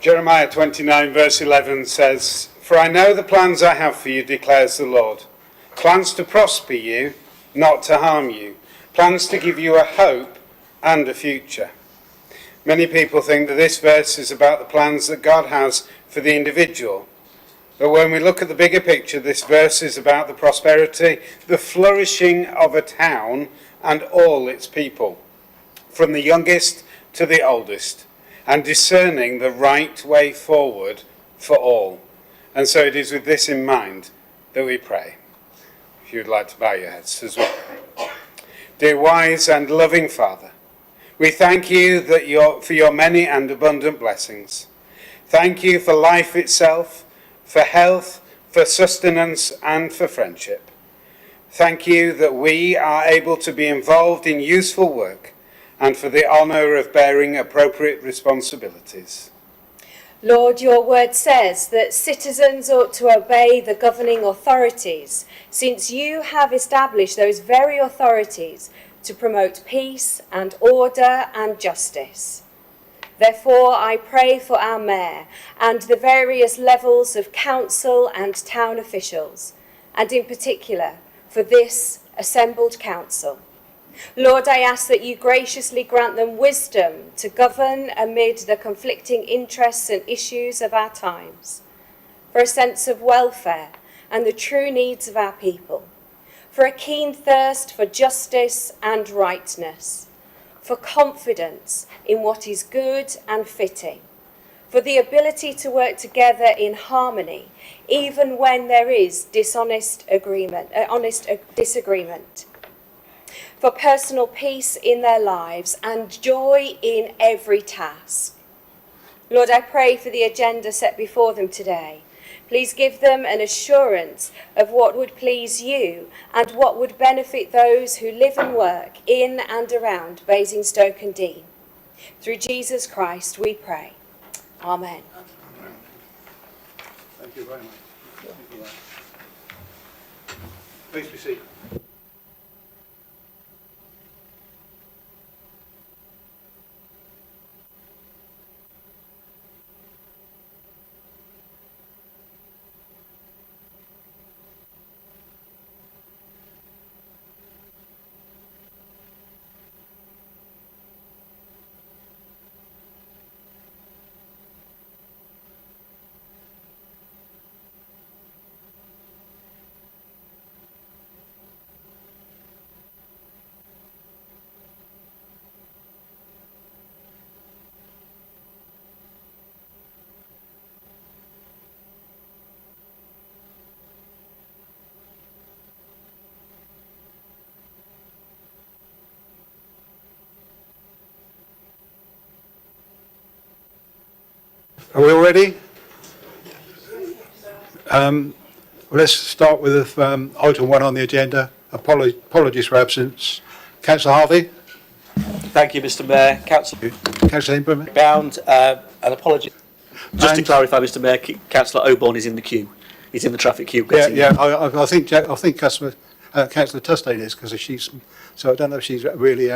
Jeremiah 29 verse 11 says, "For I know the plans I have for you, declares the Lord. Plans to prosper you, not to harm you. Plans to give you a hope and a future." Many people think that this verse is about the plans that God has for the individual. But when we look at the bigger picture, this verse is about the prosperity, the flourishing of a town and all its people, from the youngest to the oldest, and discerning the right way forward for all. And so it is with this in mind that we pray. If you would like to bow your heads as we pray. Dear wise and loving Father, we thank you for your many and abundant blessings. Thank you for life itself, for health, for sustenance, and for friendship. Thank you that we are able to be involved in useful work and for the honour of bearing appropriate responsibilities. Lord, your word says that citizens ought to obey the governing authorities, since you have established those very authorities to promote peace and order and justice. Therefore, I pray for our mayor and the various levels of council and town officials, and in particular for this assembled council. Lord, I ask that you graciously grant them wisdom to govern amid the conflicting interests and issues of our times, for a sense of welfare and the true needs of our people, for a keen thirst for justice and rightness, for confidence in what is good and fitting, for the ability to work together in harmony, even when there is honest disagreement, for personal peace in their lives and joy in every task. Lord, I pray for the agenda set before them today. Please give them an assurance of what would please you and what would benefit those who live and work in and around Basingstoke-Dean. Through Jesus Christ we pray. Amen. Thank you very much. Please be seated. Are we all ready? Let's start with item 1 on the agenda. Apologies for absence. Councillor Harvey. Thank you, Mr. Mayor. Councillor Ingram. Bound, an apology. Just to clarify, Mr. Mayor, Councillor Oborne is in the queue. He's in the traffic queue. I think Councillor Tustain is, because she's. So I don't know if she's really.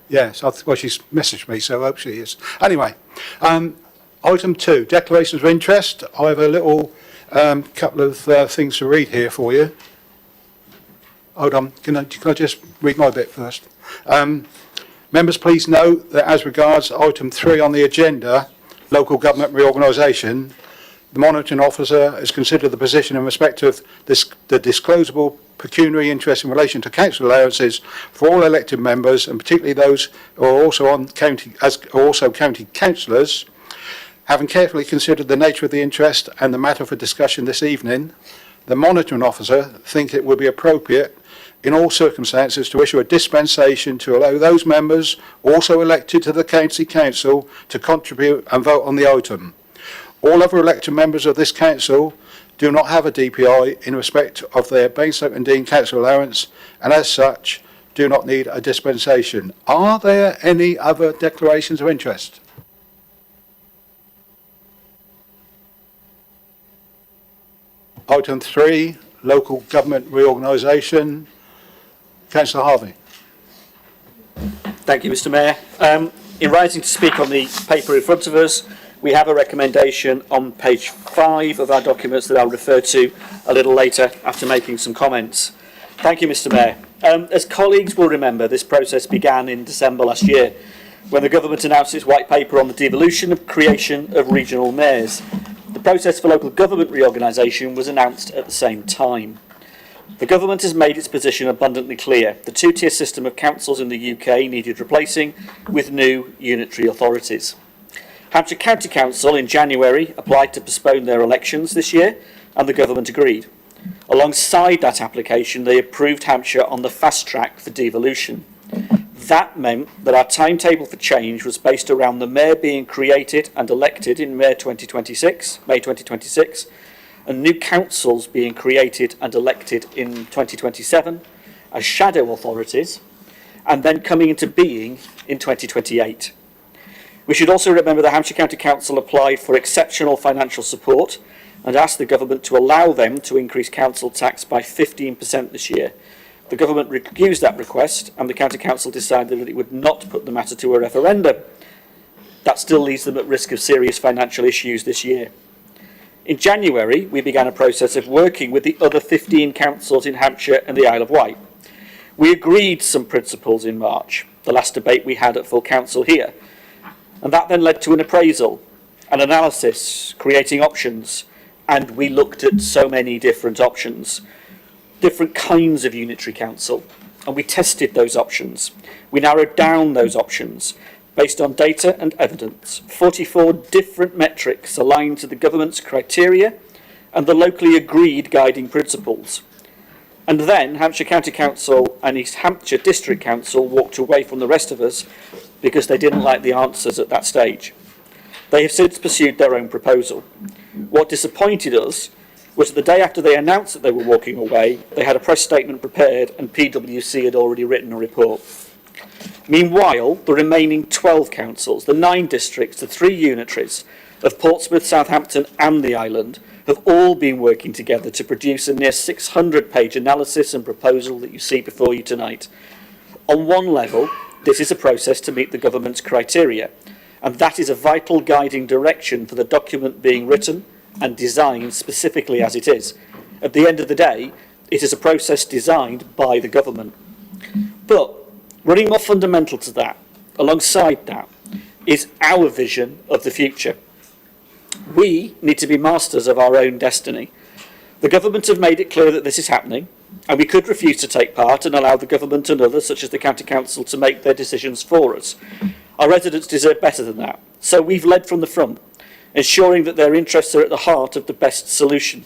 She's messaged me, so I hope she is. Anyway. Item 2, declarations of interest. I have a little couple of things to read here for you. Hold on, can I just read my bit first? Members, please note that as regards item 3 on the agenda, local government reorganisation, the monitoring officer has considered the position in respect of the disclosable pecuniary interest in relation to council allowances for all elected members, and particularly those who are also county councillors. Having carefully considered the nature of the interest and the matter for discussion this evening, the monitoring officer thinks it would be appropriate in all circumstances to issue a dispensation to allow those members also elected to the county council to contribute and vote on the item. All other elected members of this council do not have a DPI in respect of their Basingstoke-Dean council allowance, and as such do not need a dispensation. Are there any other declarations of interest? Item 3, local government reorganisation. Councillor Harvey. Thank you, Mr. Mayor. In writing to speak on the paper in front of us, we have a recommendation on page 5 of our documents that I'll refer to a little later after making some comments. Thank you, Mr. Mayor. As colleagues will remember, this process began in December last year when the government announced its white paper on the devolution of creation of regional mayors. The process for local government reorganisation was announced at the same time. The government has made its position abundantly clear. The two-tier system of councils in the UK needed replacing with new unitary authorities. Hampshire County Council in January applied to postpone their elections this year, and the government agreed. Alongside that application, they approved Hampshire on the fast track for devolution. That meant that our timetable for change was based around the mayor being created and elected in May 2026, and new councils being created and elected in 2027 as shadow authorities, and then coming into being in 2028. We should also remember the Hampshire County Council applied for exceptional financial support and asked the government to allow them to increase council tax by 15% this year. The government refused that request, and the County Council decided that it would not put the matter to a referendum. That still leaves them at risk of serious financial issues this year. In January, we began a process of working with the other 15 councils in Hampshire and the Isle of Wight. We agreed some principles in March, the last debate we had at full council here, and that then led to an appraisal, an analysis, creating options, and we looked at so many different options, different kinds of unitary council, and we tested those options. We narrowed down those options based on data and evidence. 44 different metrics aligned to the government's criteria and the locally agreed guiding principles. And then Hampshire County Council and East Hampshire District Council walked away from the rest of us because they didn't like the answers at that stage. They have since pursued their own proposal. What disappointed us was that the day after they announced that they were walking away, they had a press statement prepared and PwC had already written a report. Meanwhile, the remaining 12 councils, the 9 districts, the 3 unitaries of Portsmouth, Southampton and the island have all been working together to produce a near 600-page analysis and proposal that you see before you tonight. On one level, this is a process to meet the government's criteria, and that is a vital guiding direction for the document being written and designed specifically as it is. At the end of the day, it is a process designed by the government. But running more fundamental to that, alongside that, is our vision of the future. We need to be masters of our own destiny. The government have made it clear that this is happening, and we could refuse to take part and allow the government and others, such as the County Council, to make their decisions for us. Our residents deserve better than that. So we've led from the front, ensuring that their interests are at the heart of the best solution.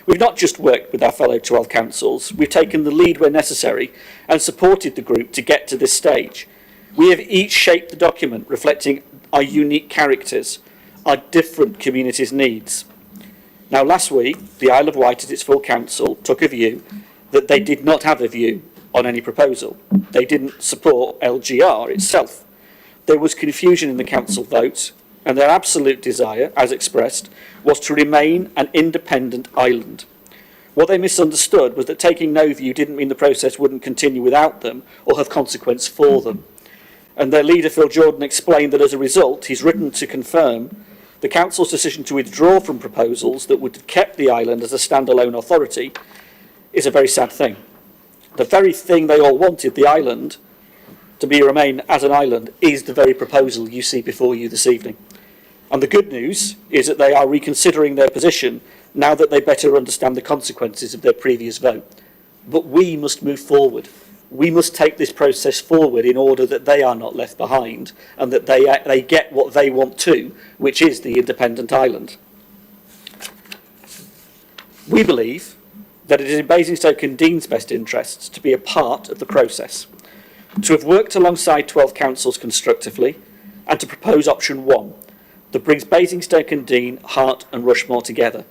We've not just worked with our fellow 12 councils, we've taken the lead where necessary and supported the group to get to this stage. We have each shaped the document reflecting our unique characters, our different communities' needs. Now, last week, the Isle of Wight at its full council took a view that they did not have a view on any proposal. They didn't support LGR itself. There was confusion in the council vote, and their absolute desire, as expressed, was to remain an independent island. What they misunderstood was that taking no view didn't mean the process wouldn't continue without them or have consequence for them. And their leader, Phil Jordan, explained that as a result, he's written to confirm the council's decision to withdraw from proposals that would have kept the island as a standalone authority is a very sad thing. The very thing they all wanted, the island, to remain as an island, is the very proposal you see before you this evening. And the good news is that they are reconsidering their position now that they better understand the consequences of their previous vote. But we must move forward. We must take this process forward in order that they are not left behind and that they get what they want too, which is the independent island. We believe that it is in Basingstoke and Dean's best interests to be a part of the process, to have worked alongside 12 councils constructively and to propose option 1 that brings Basingstoke and Dean, Hart and Rushmore together,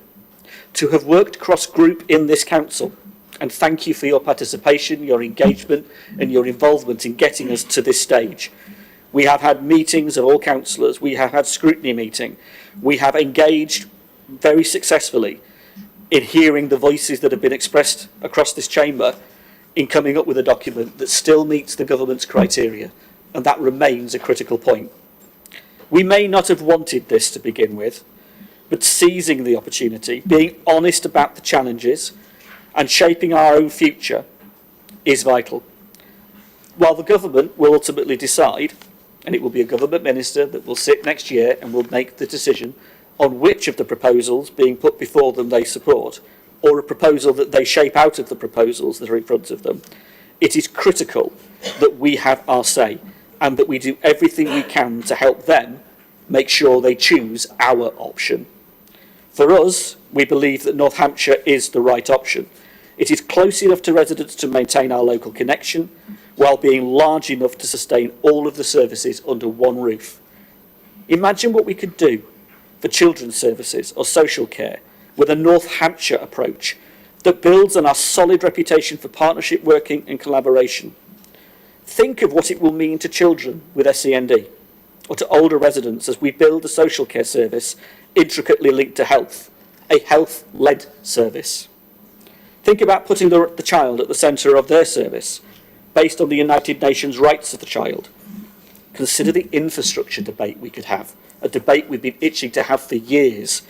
to have worked cross-group in this council, and thank you for your participation, your engagement and your involvement in getting us to this stage. We have had meetings of all councillors, we have had scrutiny meeting, we have engaged very successfully in hearing the voices that have been expressed across this chamber in coming up with a document that still meets the government's criteria, and that remains a critical point. We may not have wanted this to begin with, but seizing the opportunity, being honest about the challenges, and shaping our own future is vital. While the government will ultimately decide, and it will be a government minister that will sit next year and will make the decision on which of the proposals being put before them they support, or a proposal that they shape out of the proposals that are in front of them, it is critical that we have our say and that we do everything we can to help them make sure they choose our option. For us, we believe that North Hampshire is the right option. It is close enough to residents to maintain our local connection, while being large enough to sustain all of the services under one roof. Imagine what we could do for children's services or social care with a North Hampshire approach that builds on our solid reputation for partnership working and collaboration. Think of what it will mean to children with SEND or to older residents as we build a social care service intricately linked to health, a health-led service. Think about putting the child at the centre of their service, based on the United Nations rights of the child. Consider the infrastructure debate we could have, a debate we've been itching to have for years,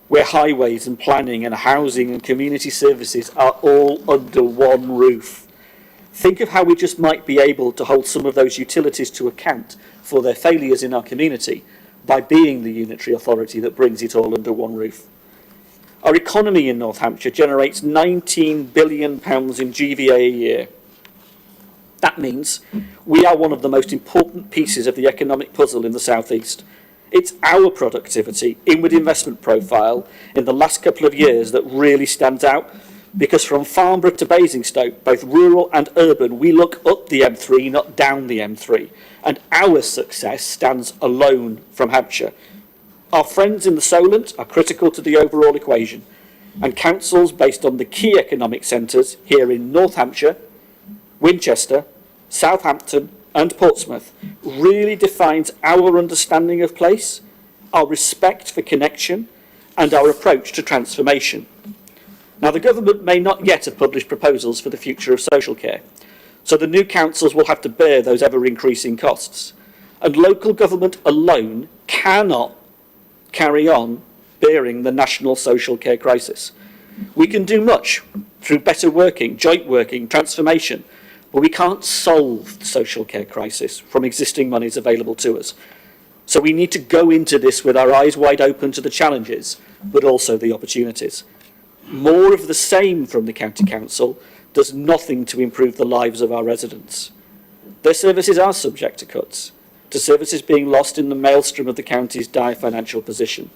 where highways and planning and housing and community services are all under one roof. Think of how we just might be able to hold some of those utilities to account for their failures in our community by being the unitary authority that brings it all under one roof. Our economy in North Hampshire generates £19 billion in GVA a year. That means we are one of the most important pieces of the economic puzzle in the South East. It's our productivity, inward investment profile in the last couple of years that really stands out, because from Farnborough to Basingstoke, both rural and urban, we look up the M3, not down the M3, and our success stands alone from Hampshire. Our friends in the Solent are critical to the overall equation, and councils based on the key economic centres here in North Hampshire, Winchester, Southampton and Portsmouth really defines our understanding of place, our respect for connection and our approach to transformation. Now, the government may not yet have published proposals for the future of social care, so the new councils will have to bear those ever-increasing costs, and local government alone cannot carry on bearing the national social care crisis. We can do much through better working, joint working, transformation, but we can't solve the social care crisis from existing monies available to us. So we need to go into this with our eyes wide open to the challenges, but also the opportunities. More of the same from the County Council does nothing to improve the lives of our residents. Their services are subject to cuts, to services being lost in the maelstrom of the county's dire financial position.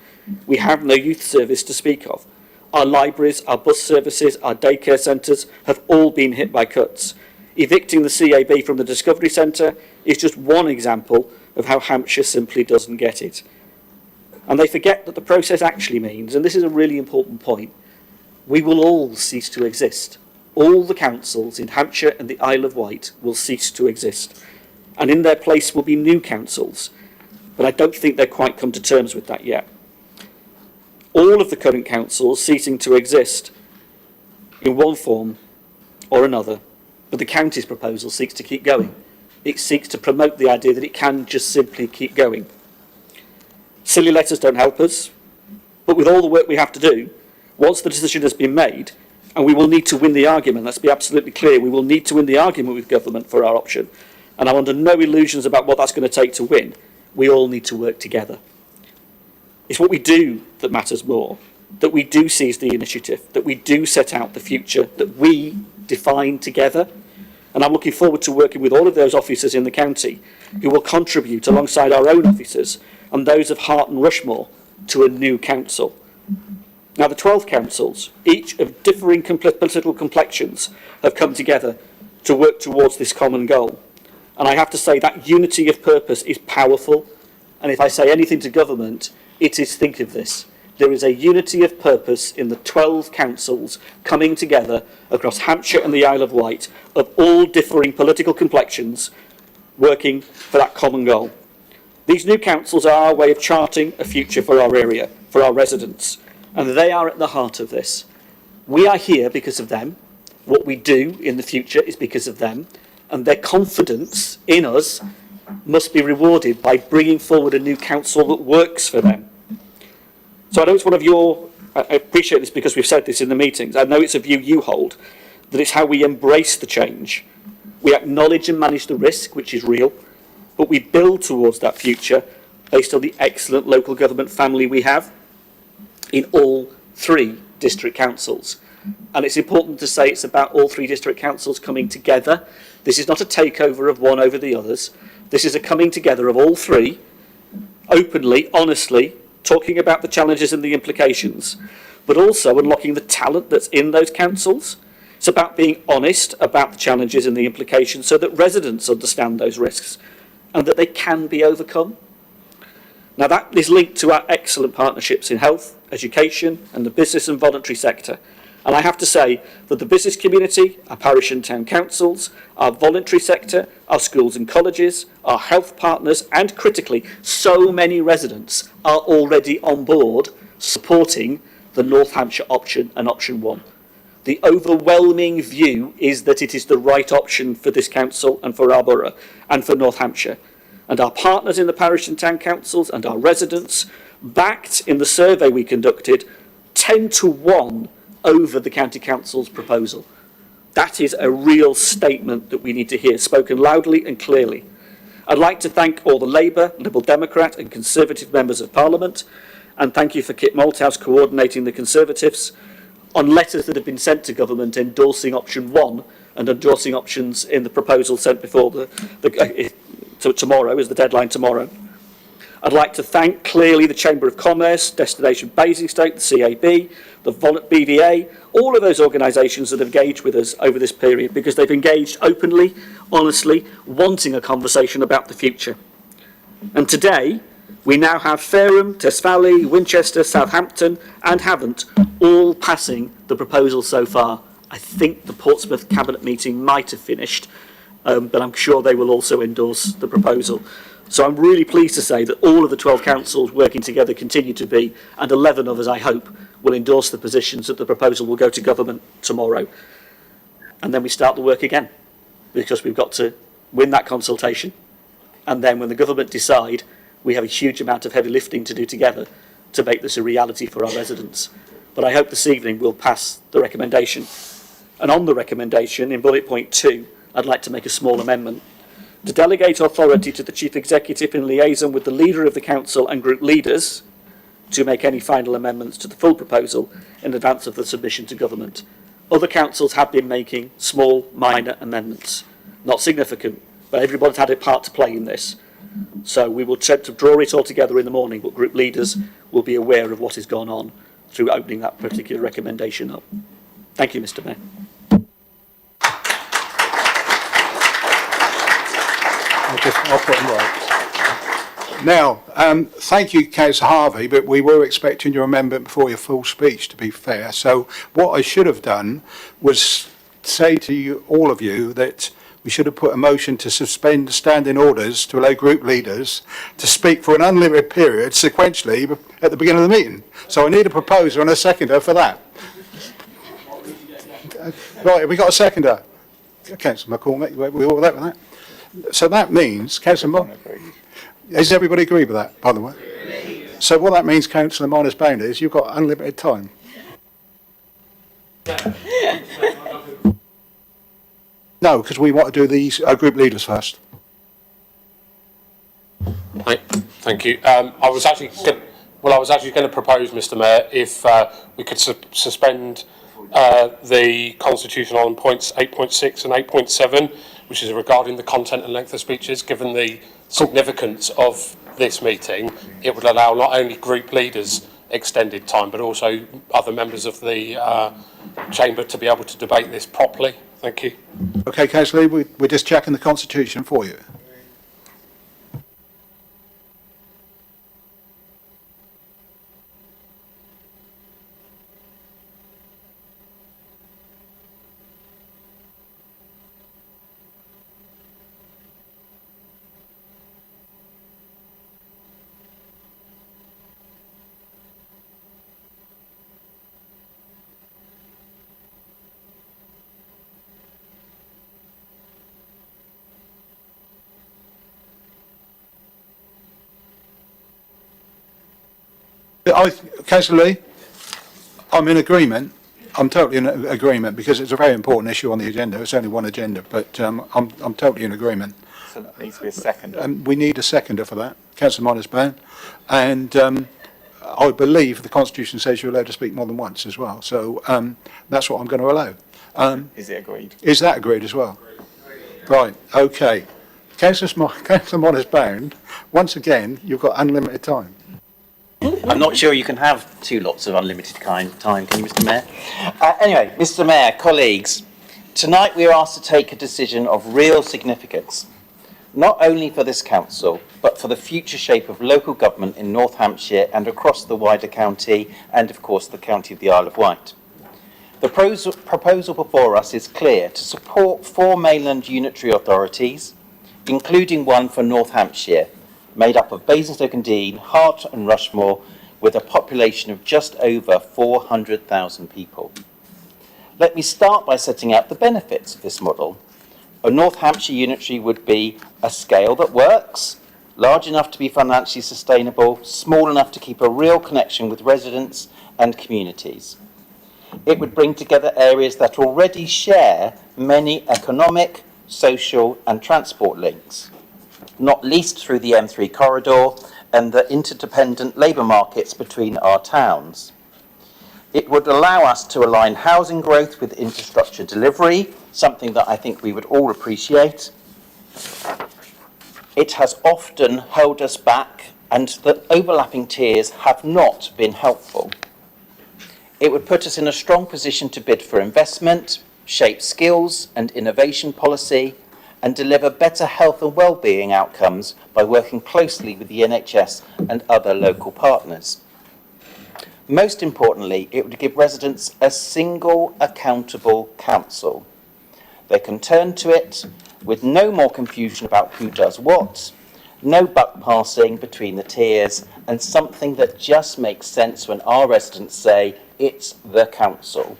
We have no youth service to speak of. Our libraries, our bus services, our daycare centres have all been hit by cuts. Evicting the CAB from the Discovery Centre is just one example of how Hampshire simply doesn't get it. And they forget that the process actually means, and this is a really important point, we will all cease to exist. All the councils in Hampshire and the Isle of Wight will cease to exist. And in their place will be new councils. But I don't think they've quite come to terms with that yet. All of the current councils ceasing to exist in one form or another, but the county's proposal seeks to keep going. It seeks to promote the idea that it can just simply keep going. Silly letters don't help us, but with all the work we have to do, once the decision has been made, and we will need to win the argument, let's be absolutely clear, we will need to win the argument with government for our option, and I'm under no illusions about what that's going to take to win. We all need to work together. It's what we do that matters more, that we do seize the initiative, that we do set out the future, that we define together. And I'm looking forward to working with all of those officers in the county who will contribute alongside our own officers and those of Hart and Rushmore to a new council. Now, the 12 councils, each of differing political complexions, have come together to work towards this common goal. And I have to say that unity of purpose is powerful. And if I say anything to government, it is think of this. There is a unity of purpose in the 12 councils coming together across Hampshire and the Isle of Wight of all differing political complexions working for that common goal. These new councils are our way of charting a future for our area, for our residents, and they are at the heart of this. We are here because of them. What we do in the future is because of them, and their confidence in us must be rewarded by bringing forward a new council that works for them. So I know it's one of your, I appreciate this because we've said this in the meetings, I know it's a view you hold, that it's how we embrace the change. We acknowledge and manage the risk, which is real, but we build towards that future based on the excellent local government family we have in all 3 district councils. And it's important to say it's about all 3 district councils coming together. This is not a takeover of one over the others. This is a coming together of all 3, openly, honestly, talking about the challenges and the implications, but also unlocking the talent that's in those councils. It's about being honest about the challenges and the implications so that residents understand those risks and that they can be overcome. Now that is linked to our excellent partnerships in health, education and the business and voluntary sector. And I have to say that the business community, our parish and town councils, our voluntary sector, our schools and colleges, our health partners and critically so many residents are already on board supporting the North Hampshire option and option 1. The overwhelming view is that it is the right option for this council and for our borough and for North Hampshire. And our partners in the parish and town councils and our residents backed in the survey we conducted 10-1 over the county council's proposal. That is a real statement that we need to hear spoken loudly and clearly. I'd like to thank all the Labour, Liberal Democrat and Conservative members of Parliament, and thank you for Kit Malthouse coordinating the Conservatives on letters that have been sent to government endorsing option 1 and endorsing options in the proposal sent before tomorrow, is the deadline tomorrow. I'd like to thank clearly the Chamber of Commerce, Destination Basingstoke, the CAB, the BVA, all of those organisations that have engaged with us over this period because they've engaged openly, honestly, wanting a conversation about the future. And today, we now have Fareham, Test Valley, Winchester, Southampton and Havant all passing the proposal so far. I think the Portsmouth Cabinet meeting might have finished, but I'm sure they will also endorse the proposal. So I'm really pleased to say that all of the 12 councils working together continue to be, and 11 of us, I hope, will endorse the positions that the proposal will go to government tomorrow. And then we start the work again, because we've got to win that consultation. And then when the government decide, we have a huge amount of heavy lifting to do together to make this a reality for our residents. But I hope this evening we'll pass the recommendation. And on the recommendation, in bullet point 2, I'd like to make a small amendment. To delegate authority to the Chief Executive in liaison with the Leader of the Council and Group Leaders to make any final amendments to the full proposal in advance of the submission to Government. Other councils have been making small, minor amendments. Not significant, but everybody's had a part to play in this. So we will try to draw it all together in the morning, but Group Leaders will be aware of what has gone on through opening that particular recommendation up. Thank you, Mr. Mayor. I'll put them right. Now, thank you, Councillor Harvey, but we were expecting your amendment before your full speech, to be fair. So what I should have done was say to you, all of you, that we should have put a motion to suspend standing orders to allow group leaders to speak for an unlimited period sequentially at the beginning of the meeting. So I need a proposer and a seconder for that. Right, have we got a seconder? Councillor McCormick, we all that with that? So that means, Councillor Mon, does everybody agree with that, by the way? So what that means, Councillor Minus Bound, is you've got unlimited time. No, because we want to do these group leaders first. Thank you. I was actually going to propose, Mr. Mayor, if we could suspend the constitution on points 8.6 and 8.7, which is regarding the content and length of speeches. Given the significance of this meeting, it would allow not only group leaders extended time, but also other members of the chamber to be able to debate this properly. Thank you. Okay, Councillor Lee, we're just checking the constitution for you. Councillor Lee, I'm in agreement. I'm totally in agreement because it's a very important issue on the agenda. It's only one agenda, but I'm totally in agreement. So there needs to be a second. We need a seconder for that, Councillor Monisbone, and I believe the Constitution says you're allowed to speak more than once as well. So that's what I'm going to allow. Is it agreed? Is that agreed as well? Right. Okay. Councillor Monisbone, once again, you've got unlimited time. I'm not sure you can have two lots of unlimited time, can you, Mr. Mayor? Anyway, Mr. Mayor, colleagues, tonight we are asked to take a decision of real significance, not only for this council, but for the future shape of local government in North Hampshire and across the wider county, and of course the county of the Isle of Wight. The proposal before us is clear: to support 4 mainland unitary authorities, including one for North Hampshire, made up of Basingstoke-Dean, Hart and Rushmore, with a population of just over 400,000 people. Let me start by setting out the benefits of this model. A North Hampshire unitary would be a scale that works, large enough to be financially sustainable, small enough to keep a real connection with residents and communities. It would bring together areas that already share many economic, social and transport links, not least through the M3 corridor and the interdependent labour markets between our towns. It would allow us to align housing growth with infrastructure delivery, something that I think we would all appreciate. It has often held us back, and the overlapping tiers have not been helpful. It would put us in a strong position to bid for investment, shape skills and innovation policy, and deliver better health and well-being outcomes by working closely with the NHS and other local partners. Most importantly, it would give residents a single accountable council. They can turn to it with no more confusion about who does what, no buck passing between the tiers, and something that just makes sense when our residents say it's the council.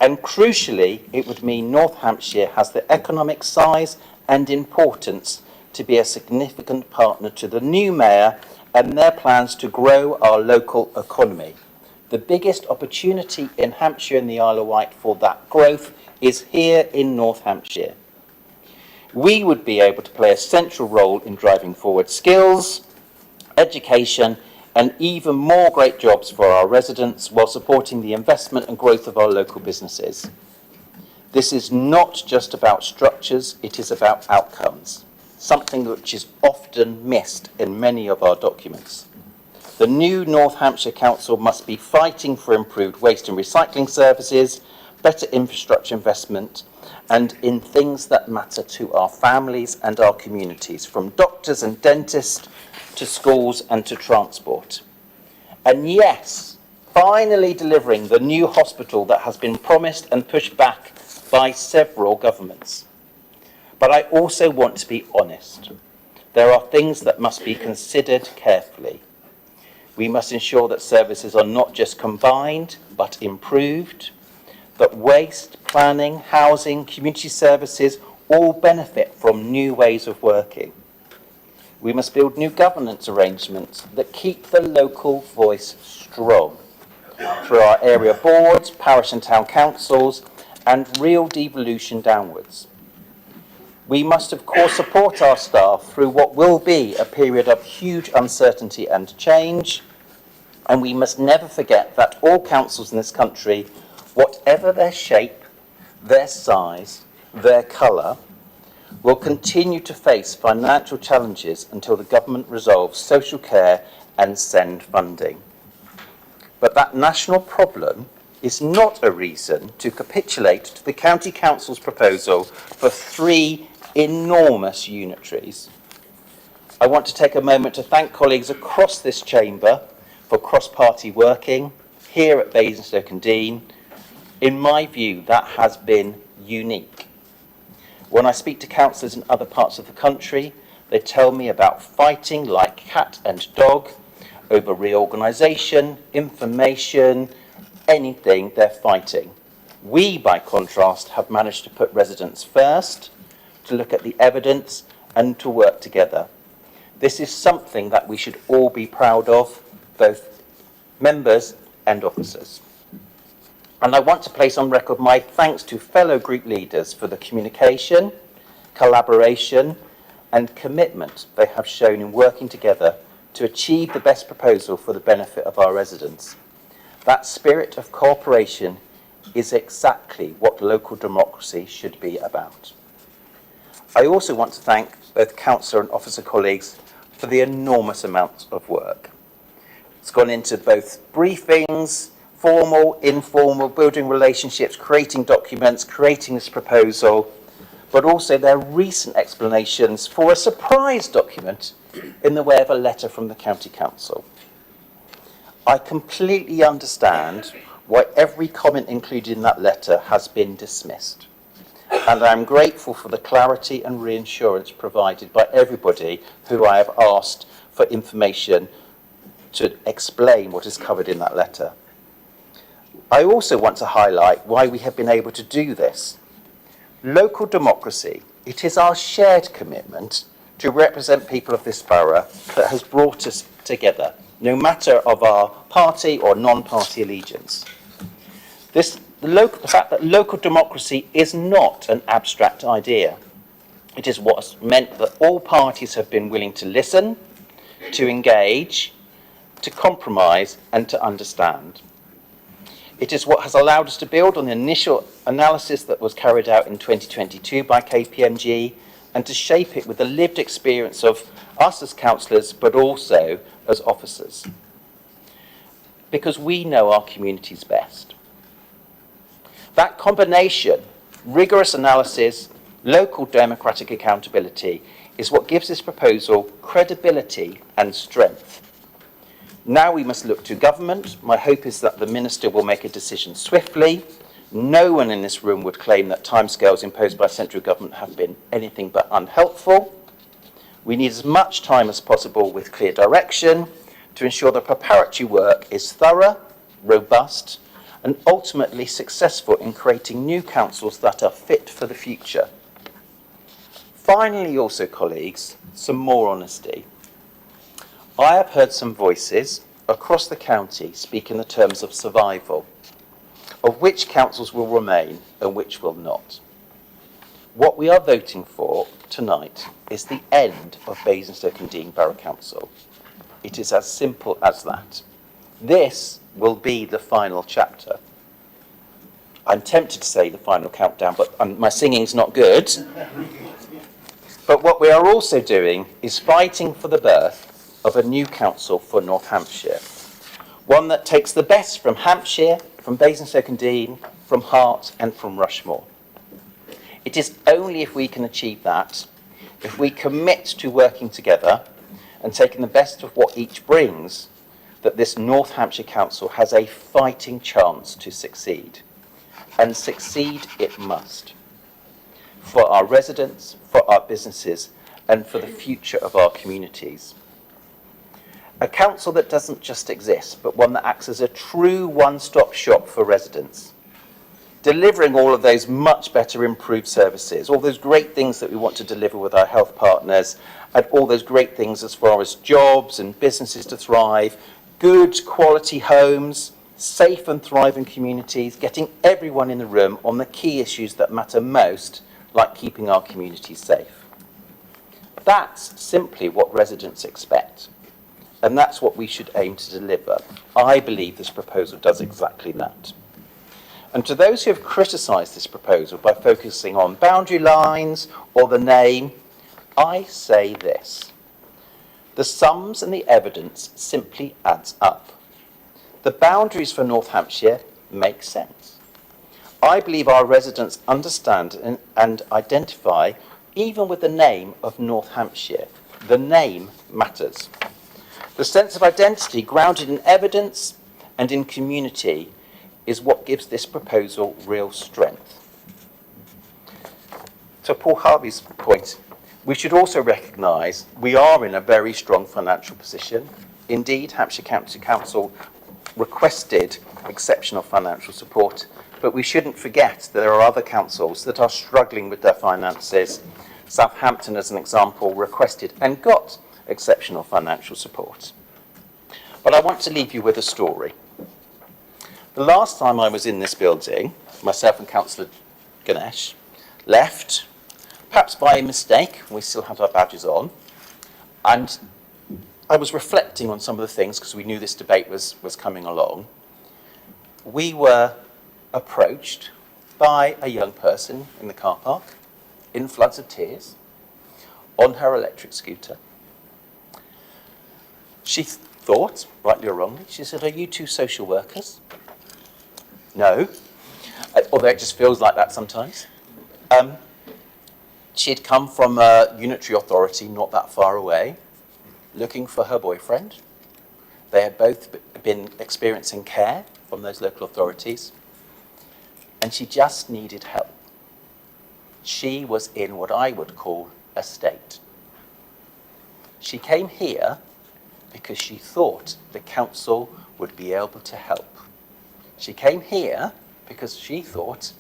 And crucially, it would mean North Hampshire has the economic size and importance to be a significant partner to the new mayor and their plans to grow our local economy. The biggest opportunity in Hampshire and the Isle of Wight for that growth is here in North Hampshire. We would be able to play a central role in driving forward skills, education, and even more great jobs for our residents while supporting the investment and growth of our local businesses. This is not just about structures, it is about outcomes, something which is often missed in many of our documents. The new North Hampshire Council must be fighting for improved waste and recycling services, better infrastructure investment, and in things that matter to our families and our communities, from doctors and dentists to schools and to transport. And yes, finally delivering the new hospital that has been promised and pushed back by several governments. But I also want to be honest. There are things that must be considered carefully. We must ensure that services are not just combined, but improved, that waste, planning, housing, community services all benefit from new ways of working. We must build new governance arrangements that keep the local voice strong through our area boards, parish and town councils, and real devolution downwards. We must, of course, support our staff through what will be a period of huge uncertainty and change, and we must never forget that all councils in this country, whatever their shape, their size, their colour, will continue to face financial challenges until the government resolves social care and send funding. But that national problem is not a reason to capitulate to the County Council's proposal for 3 enormous unitaries. I want to take a moment to thank colleagues across this chamber for cross-party working here at Basingstoke-Dean. In my view, that has been unique. When I speak to councillors in other parts of the country, they tell me about fighting like cat and dog over reorganisation, information, anything they're fighting. We, by contrast, have managed to put residents first, to look at the evidence and to work together. This is something that we should all be proud of, both members and officers. And I want to place on record my thanks to fellow group leaders for the communication, collaboration and commitment they have shown in working together to achieve the best proposal for the benefit of our residents. That spirit of cooperation is exactly what local democracy should be about. I also want to thank both councillor and officer colleagues for the enormous amount of work. It's gone into both briefings, formal, informal, building relationships, creating documents, creating this proposal, but also their recent explanations for a surprise document in the way of a letter from the County Council. I completely understand why every comment included in that letter has been dismissed. And I am grateful for the clarity and reassurance provided by everybody who I have asked for information to explain what is covered in that letter. I also want to highlight why we have been able to do this. Local democracy, it is our shared commitment to represent people of this borough that has brought us together, no matter of our party or non-party allegiance. The fact that local democracy is not an abstract idea. It is what's meant that all parties have been willing to listen, to engage, to compromise and to understand. It is what has allowed us to build on the initial analysis that was carried out in 2022 by KPMG and to shape it with the lived experience of us as councillors but also as officers. Because we know our communities best. That combination, rigorous analysis, local democratic accountability, is what gives this proposal credibility and strength. Now we must look to government. My hope is that the Minister will make a decision swiftly. No one in this room would claim that timescales imposed by central government have been anything but unhelpful. We need as much time as possible with clear direction to ensure the preparatory work is thorough, robust, and ultimately successful in creating new councils that are fit for the future. Finally, also, colleagues, some more honesty. I have heard some voices across the county speak in the terms of survival, of which councils will remain and which will not. What we are voting for tonight is the end of Basingstoke and Deane Borough Council. It is as simple as that. This will be the final chapter. I'm tempted to say the final countdown, but my singing's not good. But what we are also doing is fighting for the birth of a new council for North Hampshire. One that takes the best from Hampshire, from Basingstoke and Deane, from Hart and from Rushmore. It is only if we can achieve that, if we commit to working together and taking the best of what each brings, that this North Hampshire Council has a fighting chance to succeed. And succeed it must. For our residents, for our businesses, and for the future of our communities. A council that doesn't just exist, but one that acts as a true one-stop shop for residents. Delivering all of those much better improved services, all those great things that we want to deliver with our health partners, and all those great things as far as jobs and businesses to thrive, good quality homes, safe and thriving communities, getting everyone in the room on the key issues that matter most, like keeping our communities safe. That's simply what residents expect. And that's what we should aim to deliver. I believe this proposal does exactly that. And to those who have criticised this proposal by focusing on boundary lines or the name, I say this. The sums and the evidence simply adds up. The boundaries for North Hampshire make sense. I believe our residents understand and identify, even with the name of North Hampshire. The name matters. The sense of identity grounded in evidence and in community is what gives this proposal real strength. To Paul Harvey's point, we should also recognise we are in a very strong financial position. Indeed, Hampshire County Council requested exceptional financial support, but we shouldn't forget that there are other councils that are struggling with their finances. Southampton, as an example, requested and got exceptional financial support. but I want to leave you with a story. The last time I was in this building, myself and Councillor Ganesh left, perhaps by mistake, we still had our badges on, and I was reflecting on some of the things because we knew this debate was coming along. We were approached by a young person in the car park, in floods of tears, on her electric scooter. She thought, rightly or wrongly, she said, "Are you two social workers?" No, although it just feels like that sometimes. She had come from a unitary authority not that far away, looking for her boyfriend. They had both been experiencing care from those local authorities, and she just needed help. She was in what I would call a state. She came here because she thought the council would be able to help. She came here because she thought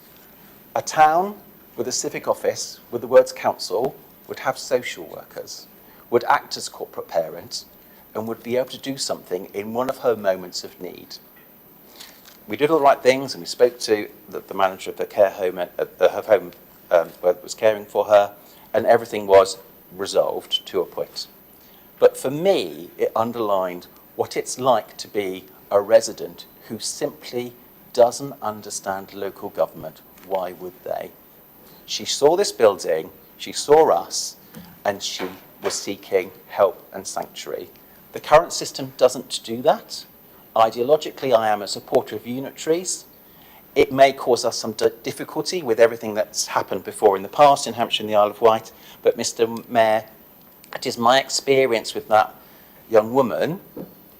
a town with a civic office with the words council would have social workers, would act as corporate parents, and would be able to do something in one of her moments of need. We did all the right things, and we spoke to the manager of the care home, her home where it was caring for her, and everything was resolved to a point. But for me, it underlined what it's like to be a resident who simply doesn't understand local government. Why would they? She saw this building, she saw us, and she was seeking help and sanctuary. The current system doesn't do that. Ideologically, I am a supporter of unitaries. It may cause us some difficulty with everything that's happened before in the past in Hampshire and the Isle of Wight, but Mr. Mayor, it is my experience with that young woman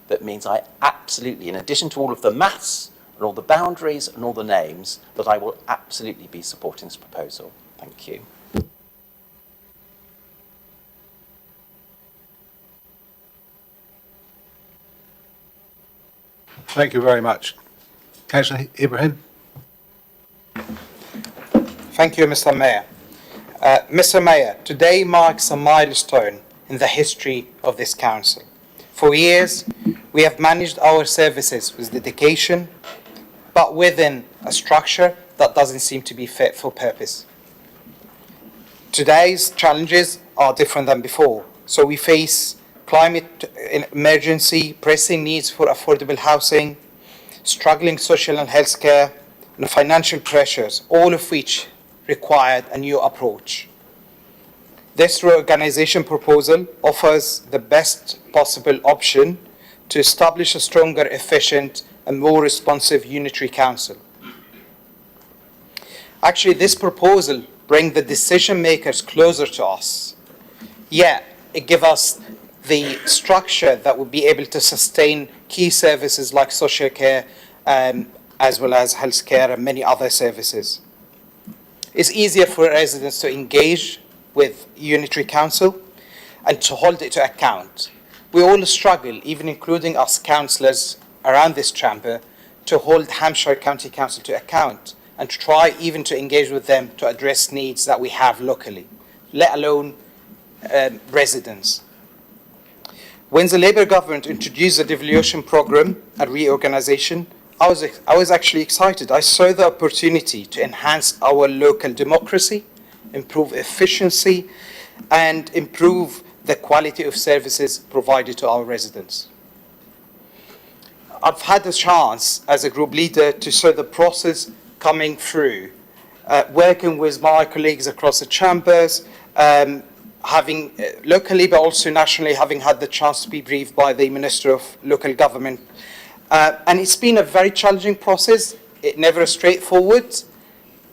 that means I absolutely, in addition to all of the maths and all the boundaries and all the names, that I will absolutely be supporting this proposal. Thank you. Thank you very much. Councillor Ibrahim. Thank you, Mr. Mayor. Mr. Mayor, today marks a milestone in the history of this council. For years, we have managed our services with dedication, but within a structure that doesn't seem to be fit for purpose. Today's challenges are different than before. So we face climate emergency, pressing needs for affordable housing, struggling social and health care, and financial pressures, all of which required a new approach. This reorganization proposal offers the best possible option to establish a stronger, efficient, and more responsive unitary council. Actually, this proposal brings the decision makers closer to us. Yeah, it gives us the structure that would be able to sustain key services like social care, as well as health care and many other services. It's easier for residents to engage with unitary council and to hold it to account. We all struggle, even including us councillors around this chamber, to hold Hampshire County Council to account and to try even to engage with them to address needs that we have locally, let alone residents. When the Labour government introduced the devolution programme and reorganisation, I was actually excited. I saw the opportunity to enhance our local democracy, improve efficiency, and improve the quality of services provided to our residents. I've had the chance as a group leader to see the process coming through, working with my colleagues across the chambers, having locally but also nationally, having had the chance to be briefed by the Minister of Local Government. And it's been a very challenging process. It never straightforward,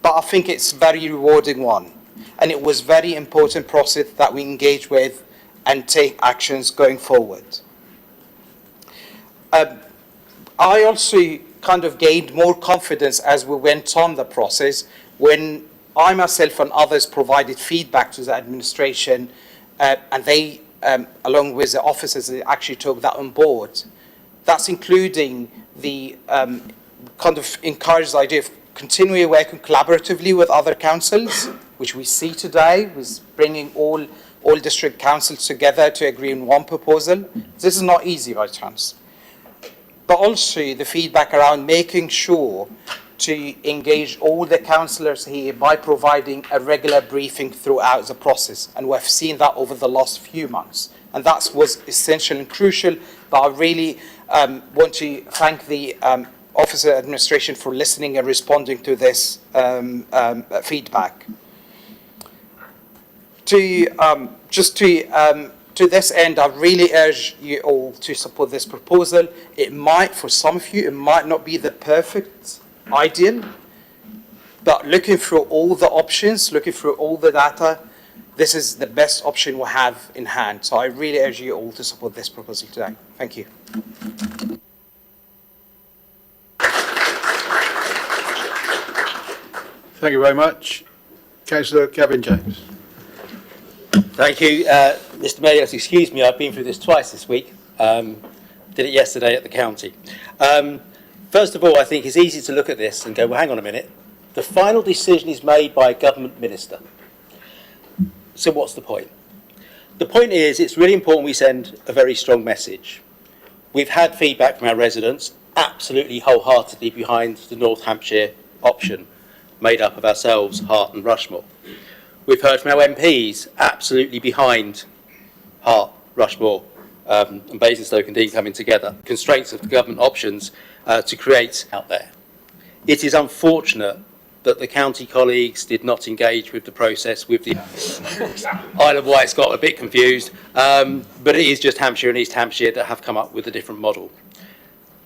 but I think it's a very rewarding one. And it was a very important process that we engage with and take actions going forward. I also kind of gained more confidence as we went on the process when I myself and others provided feedback to the administration, and they, along with the officers, they actually took that on board. That's including the kind of encouraged the idea of continuing working collaboratively with other councils, which we see today, with bringing all district councils together to agree on one proposal. This is not easy by chance. but also the feedback around making sure to engage all the councillors here by providing a regular briefing throughout the process. And we've seen that over the last few months. And that was essential and crucial, but I really want to thank the Office of Administration for listening and responding to this feedback. To this end, I really urge you all to support this proposal. It might, for some of you, it might not be the perfect ideal, but looking through all the options, looking through all the data, this is the best option we have in hand. So I really urge you all to support this proposal today. Thank you. Thank you very much. Councillor Gavin James. Thank you. Mr Mayor, excuse me, I've been through this twice this week. Did it yesterday at the county. First of all, I think it's easy to look at this and go, well, hang on a minute. The final decision is made by a government minister. So what's the point? The point is, it's really important we send a very strong message. We've had feedback from our residents, absolutely wholeheartedly behind the North Hampshire option, made up of ourselves, Hart and Rushmore. We've heard from our MPs, absolutely behind Hart, Rushmore and Basingstoke and Dean coming together. Constraints of the government options to create out there. It is unfortunate that the county colleagues did not engage with the process with the Isle of Wight's got a bit confused, but it is just Hampshire and East Hampshire that have come up with a different model.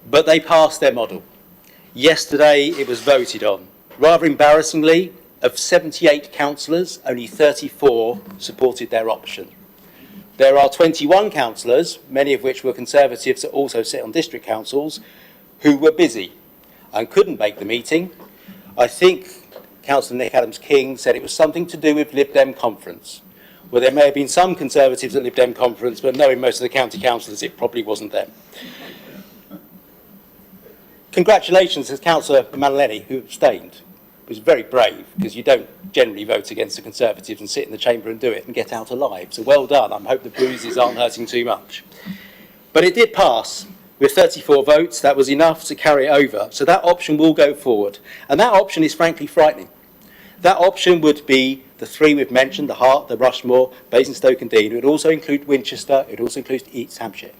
But they passed their model. Yesterday it was voted on. Rather embarrassingly, of 78 councillors, only 34 supported their option. There are 21 councillors, many of which were Conservatives that also sit on district councils, who were busy and couldn't make the meeting. I think Councillor Nick Adams-King said it was something to do with Lib Dem conference, where there may have been some Conservatives at Lib Dem conference, but knowing most of the county councillors, it probably wasn't them. Congratulations to Councillor Manleni, who abstained. It was very brave, because you don't generally vote against the Conservatives and sit in the chamber and do it and get out alive. So well done. I hope the bruises aren't hurting too much. But it did pass. With 34 votes, that was enough to carry it over. So that option will go forward. And that option is frankly frightening. That option would be the three we've mentioned, the Hart, the Rushmore, Basingstoke and Dean. It would also include Winchester. It would also include East Hampshire.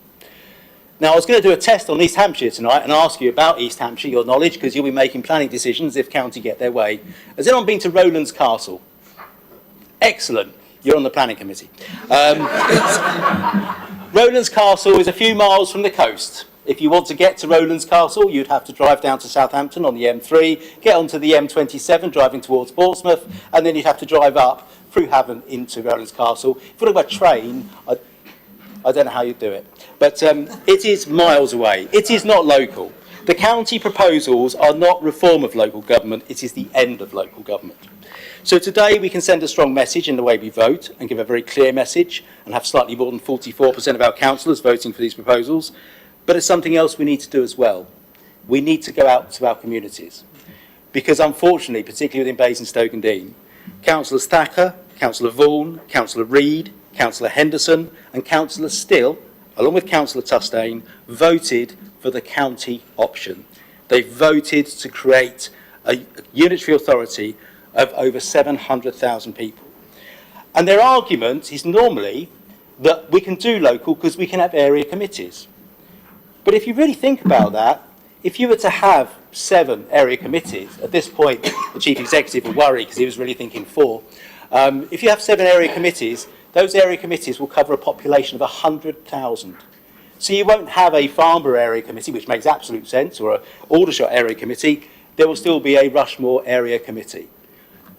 Now, I was going to do a test on East Hampshire tonight and ask you about East Hampshire, your knowledge, because you'll be making planning decisions if county get their way. Has anyone been to Rowlands Castle? Excellent. You're on the planning committee. Rowlands Castle is a few miles from the coast. If you want to get to Rowlands Castle, you'd have to drive down to Southampton on the M3, get onto the M27 driving towards Portsmouth, and then you'd have to drive up through Havant into Rowlands Castle. If you look at a train, I don't know how you'd do it. But it is miles away. It is not local. The county proposals are not reform of local government. It is the end of local government. So today we can send a strong message in the way we vote and give a very clear message and have slightly more than 44% of our councillors voting for these proposals. But it's something else we need to do as well. We need to go out to our communities. Because unfortunately, particularly within Basingstoke and Dean, Councillors Thacker, Councillor Vaughan, Councillor Reid, Councillor Henderson and Councillor Still, along with Councillor Tustain, voted for the county option. They voted to create a unitary authority of over 700,000 people. And their argument is normally that we can do local because we can have area committees. But if you really think about that, if you were to have 7 area committees, at this point the Chief Executive will worry because he was really thinking 4. If you have 7 area committees, those area committees will cover a population of 100,000. So you won't have a Farnborough area committee, which makes absolute sense, or an Aldershot area committee. There will still be a Rushmore area committee,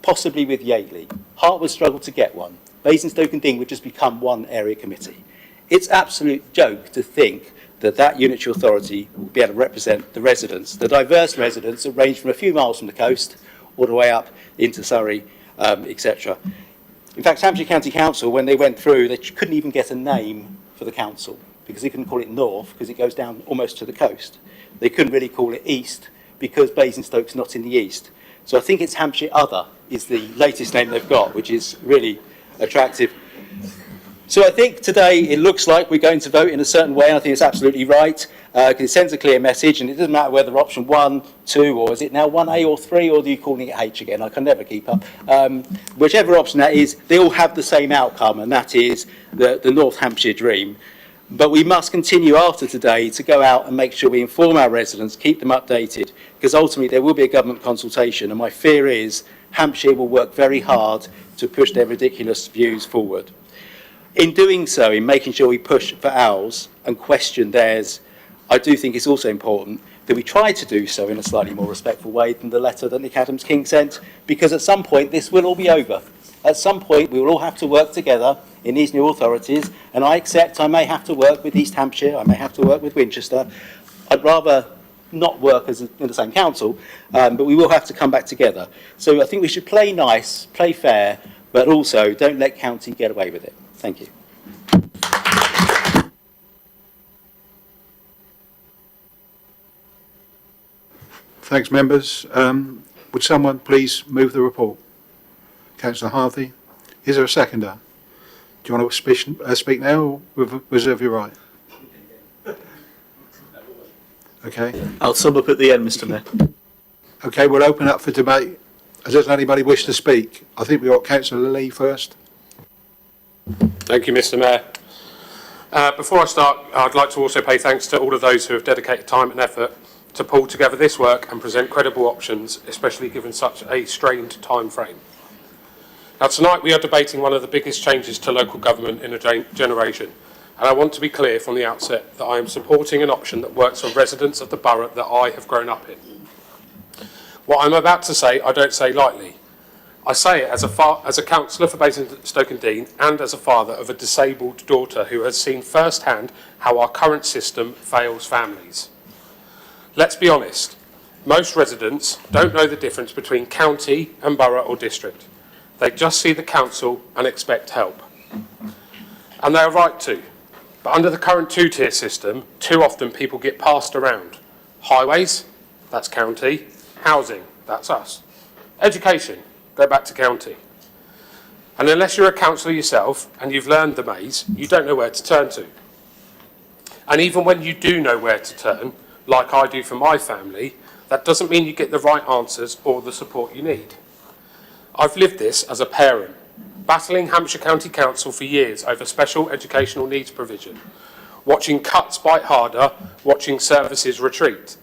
possibly with Yateley. Hart would struggle to get one. Basingstoke and Dean would just become one area committee. It's absolute joke to think that that unitary authority will be able to represent the residents, the diverse residents that range from a few miles from the coast all the way up into Surrey, etc. In fact, Hampshire County Council, when they went through, they couldn't even get a name for the council because they couldn't call it North because it goes down almost to the coast. They couldn't really call it East because Basingstoke's not in the east. So I think it's Hampshire Other is the latest name they've got, which is really attractive. So I think today it looks like we're going to vote in a certain way, and I think it's absolutely right, because it sends a clear message, and it doesn't matter whether option 1, 2, or is it now 1A or 3, or are you calling it H again? I can never keep up. Whichever option that is, they all have the same outcome, and that is the North Hampshire dream. But we must continue after today to go out and make sure we inform our residents, keep them updated, because ultimately there will be a government consultation, and my fear is Hampshire will work very hard to push their ridiculous views forward. In doing so, in making sure we push for ours and question theirs, I do think it's also important that we try to do so in a slightly more respectful way than the letter that Nick Adams-King sent, because at some point this will all be over. At some point we will all have to work together in these new authorities, and I accept I may have to work with East Hampshire, I may have to work with Winchester. I'd rather not work in the same council, but we will have to come back together. So I think we should play nice, play fair, but also don't let county get away with it. Thank you. Thanks, members. Would someone please move the report? Councillor Harvey. Is there a seconder? Do you want to speak now or reserve your right? Okay. I'll sum up at the end, Mr. Mayor. Okay, we'll open up for debate. Does anybody wish to speak? I think we've got Councillor Lee first. Thank you, Mr. Mayor. Before I start, I'd like to also pay thanks to all of those who have dedicated time and effort to pull together this work and present credible options, especially given such a strained time frame. Now, tonight we are debating one of the biggest changes to local government in a generation, and I want to be clear from the outset that I am supporting an option that works for residents of the borough that I have grown up in. What I'm about to say, I don't say lightly. I say it as a councillor for Basingstoke and as a father of a disabled daughter who has seen firsthand how our current system fails families. Let's be honest, most residents don't know the difference between county and borough or district. They just see the council and expect help. And they are right to. But under the current two-tier system, too often people get passed around. Highways, that's county. Housing, that's us. Education, go back to county. And unless you're a councillor yourself and you've learned the maze, you don't know where to turn to. And even when you do know where to turn, like I do for my family, that doesn't mean you get the right answers or the support you need. I've lived this as a parent, battling Hampshire County Council for years over special educational needs provision, watching cuts bite harder, watching services retreat,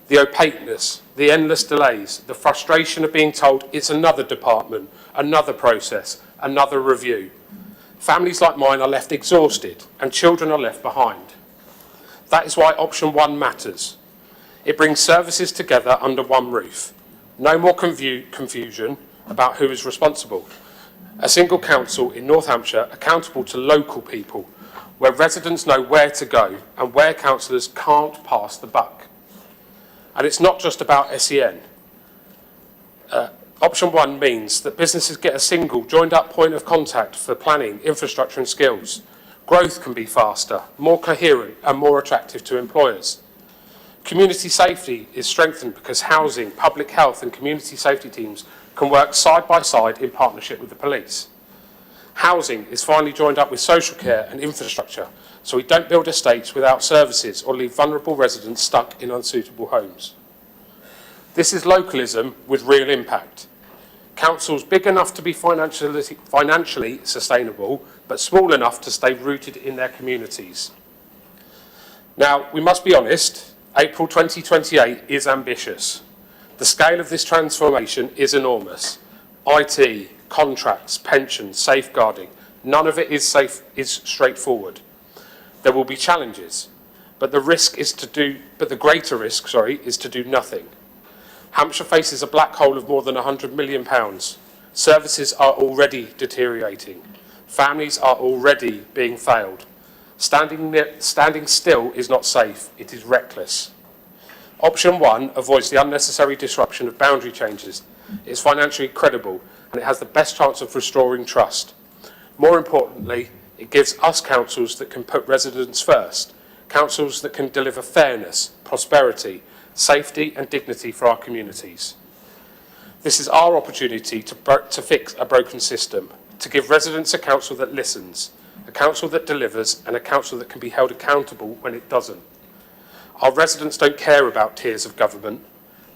the opaqueness, the endless delays, the frustration of being told it's another department, another process, another review. Families like mine are left exhausted and children are left behind. That is why option 1 matters. It brings services together under one roof. No more confusion about who is responsible. A single council in North Hampshire accountable to local people, where residents know where to go and where councillors can't pass the buck. And it's not just about SEN. Option 1 means that businesses get a single, joined-up point of contact for planning, infrastructure and skills. Growth can be faster, more coherent and more attractive to employers. Community safety is strengthened because housing, public health and community safety teams can work side by side in partnership with the police. Housing is finally joined up with social care and infrastructure, so we don't build estates without services or leave vulnerable residents stuck in unsuitable homes. This is localism with real impact. Councils big enough to be financially sustainable, but small enough to stay rooted in their communities. Now, we must be honest, April 2028 is ambitious. The scale of this transformation is enormous. IT, contracts, pensions, safeguarding, none of it is straightforward. There will be challenges, but the greater risk is to do nothing. Hampshire faces a black hole of more than £100 million. Services are already deteriorating. Families are already being failed. Standing still is not safe, it is reckless. Option 1 avoids the unnecessary disruption of boundary changes. It is financially credible and it has the best chance of restoring trust. More importantly, it gives us councils that can put residents first, councils that can deliver fairness, prosperity, safety and dignity for our communities. This is our opportunity to fix a broken system, to give residents a council that listens, a council that delivers and a council that can be held accountable when it doesn't. Our residents don't care about tiers of government.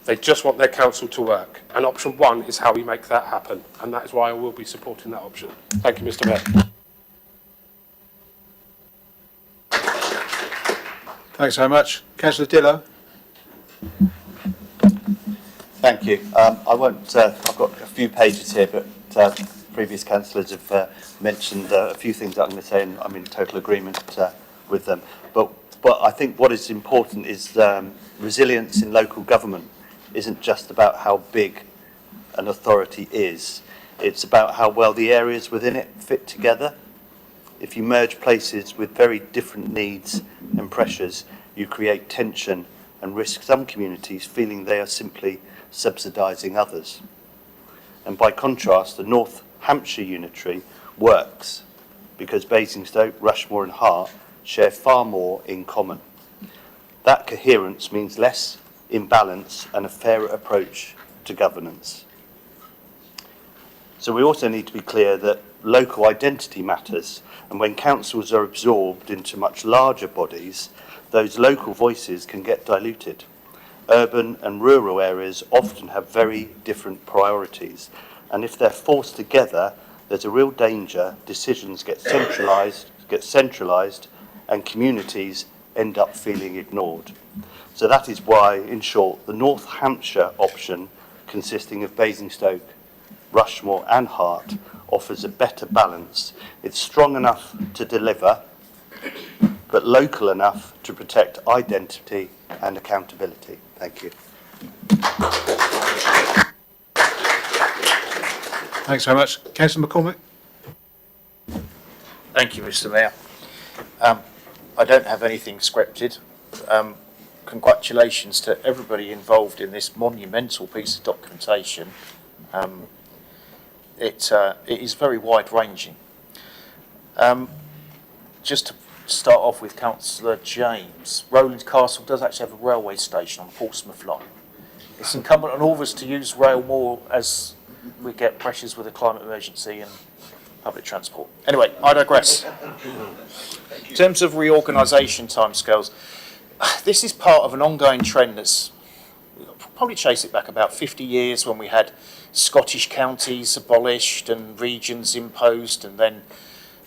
They just want their council to work. And option 1 is how we make that happen. And that is why I will be supporting that option. Thank you, Mr. Mayor. Thanks very much. Councillor Dillo. Thank you. I won't, I've got a few pages here, but previous councillors have mentioned a few things that I'm going to say, and I'm in total agreement with them. But I think what is important is resilience in local government isn't just about how big an authority is. It's about how well the areas within it fit together. If you merge places with very different needs and pressures, you create tension and risk some communities feeling they are simply subsidising others. And by contrast, the North Hampshire unitary works because Basingstoke, Rushmore and Hart share far more in common. That coherence means less imbalance and a fairer approach to governance. So we also need to be clear that local identity matters, and when councils are absorbed into much larger bodies, those local voices can get diluted. Urban and rural areas often have very different priorities, and if they're forced together, there's a real danger decisions get centralised and communities end up feeling ignored. So that is why, in short, the North Hampshire option, consisting of Basingstoke, Rushmore and Hart, offers a better balance. It's strong enough to deliver, but local enough to protect identity and accountability. Thank you. Thanks very much. Councillor McCormick. Thank you, Mr. Mayor. I don't have anything scripted. Congratulations to everybody involved in this monumental piece of documentation. It is very wide-ranging. Just to start off with Councillor James, Rowlands Castle does actually have a railway station on the Portsmouth line. It's incumbent on all of us to use rail more as we get pressures with the climate emergency and public transport. Anyway, I digress. In terms of reorganisation timescales, this is part of an ongoing trend that's probably chase it back about 50 years when we had Scottish counties abolished and regions imposed, and then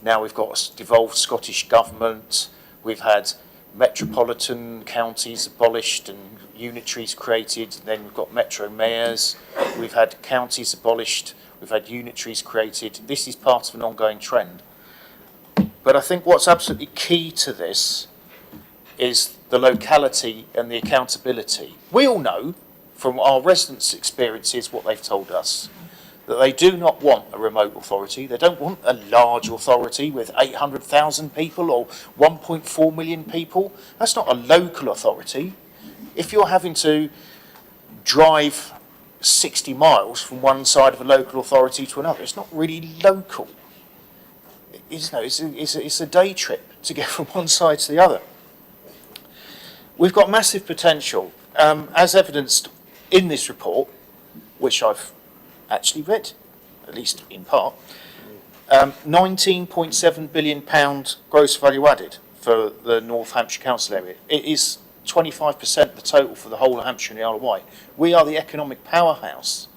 now we've got a devolved Scottish government. We've had metropolitan counties abolished and unitaries created, and then we've got metro mayors. We've had counties abolished, we've had unitaries created. This is part of an ongoing trend. But I think what's absolutely key to this is the locality and the accountability. We all know from our residents' experiences what they've told us, that they do not want a remote authority. They don't want a large authority with 800,000 people or 1.4 million people. That's not a local authority. If you're having to drive 60 miles from one side of a local authority to another, it's not really local. It's a day trip to get from one side to the other. We've got massive potential, as evidenced in this report, which I've actually read, at least in part. £19.7 billion gross value added for the North Hampshire Council area. It is 25% the total for the whole of Hampshire and the Isle of Wight. We are the economic powerhouse.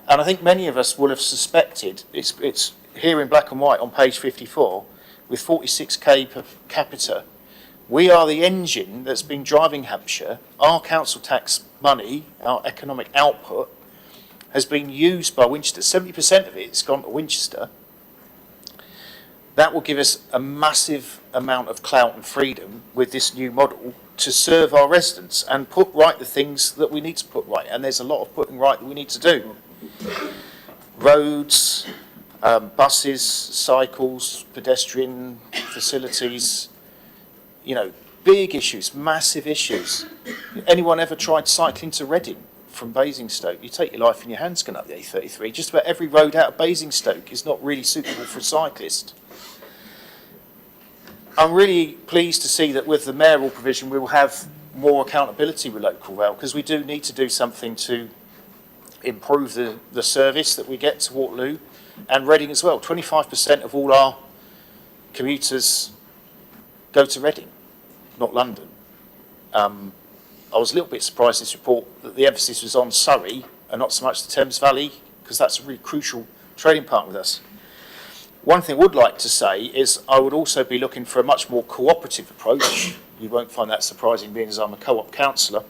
And I think many of us will have suspected, it's here in black and white on page 54, with 46k per capita. We are the engine that's been driving Hampshire. Our council tax money, our economic output, has been used by Winchester. 70% of it's gone to Winchester. That will give us a massive amount of clout and freedom with this new model to serve our residents and put right the things that we need to put right. And there's a lot of putting right that we need to do. Roads, buses, cycles, pedestrian facilities, big issues, massive issues. Anyone ever tried cycling to Reading from Basingstoke? You take your life in your hands going up the A33. Just about every road out of Basingstoke is not really suitable for a cyclist. I'm really pleased to see that with the mayoral provision we will have more accountability with local rail, because we do need to do something to improve the service that we get to Waterloo and Reading as well. 25% of all our commuters go to Reading, not London. I was a little bit surprised in this report that the emphasis was on Surrey and not so much the Thames Valley, because that's a really crucial trading partner with us. One thing I would like to say is I would also be looking for a much more cooperative approach. You won't find that surprising, being as I'm a co-op councillor.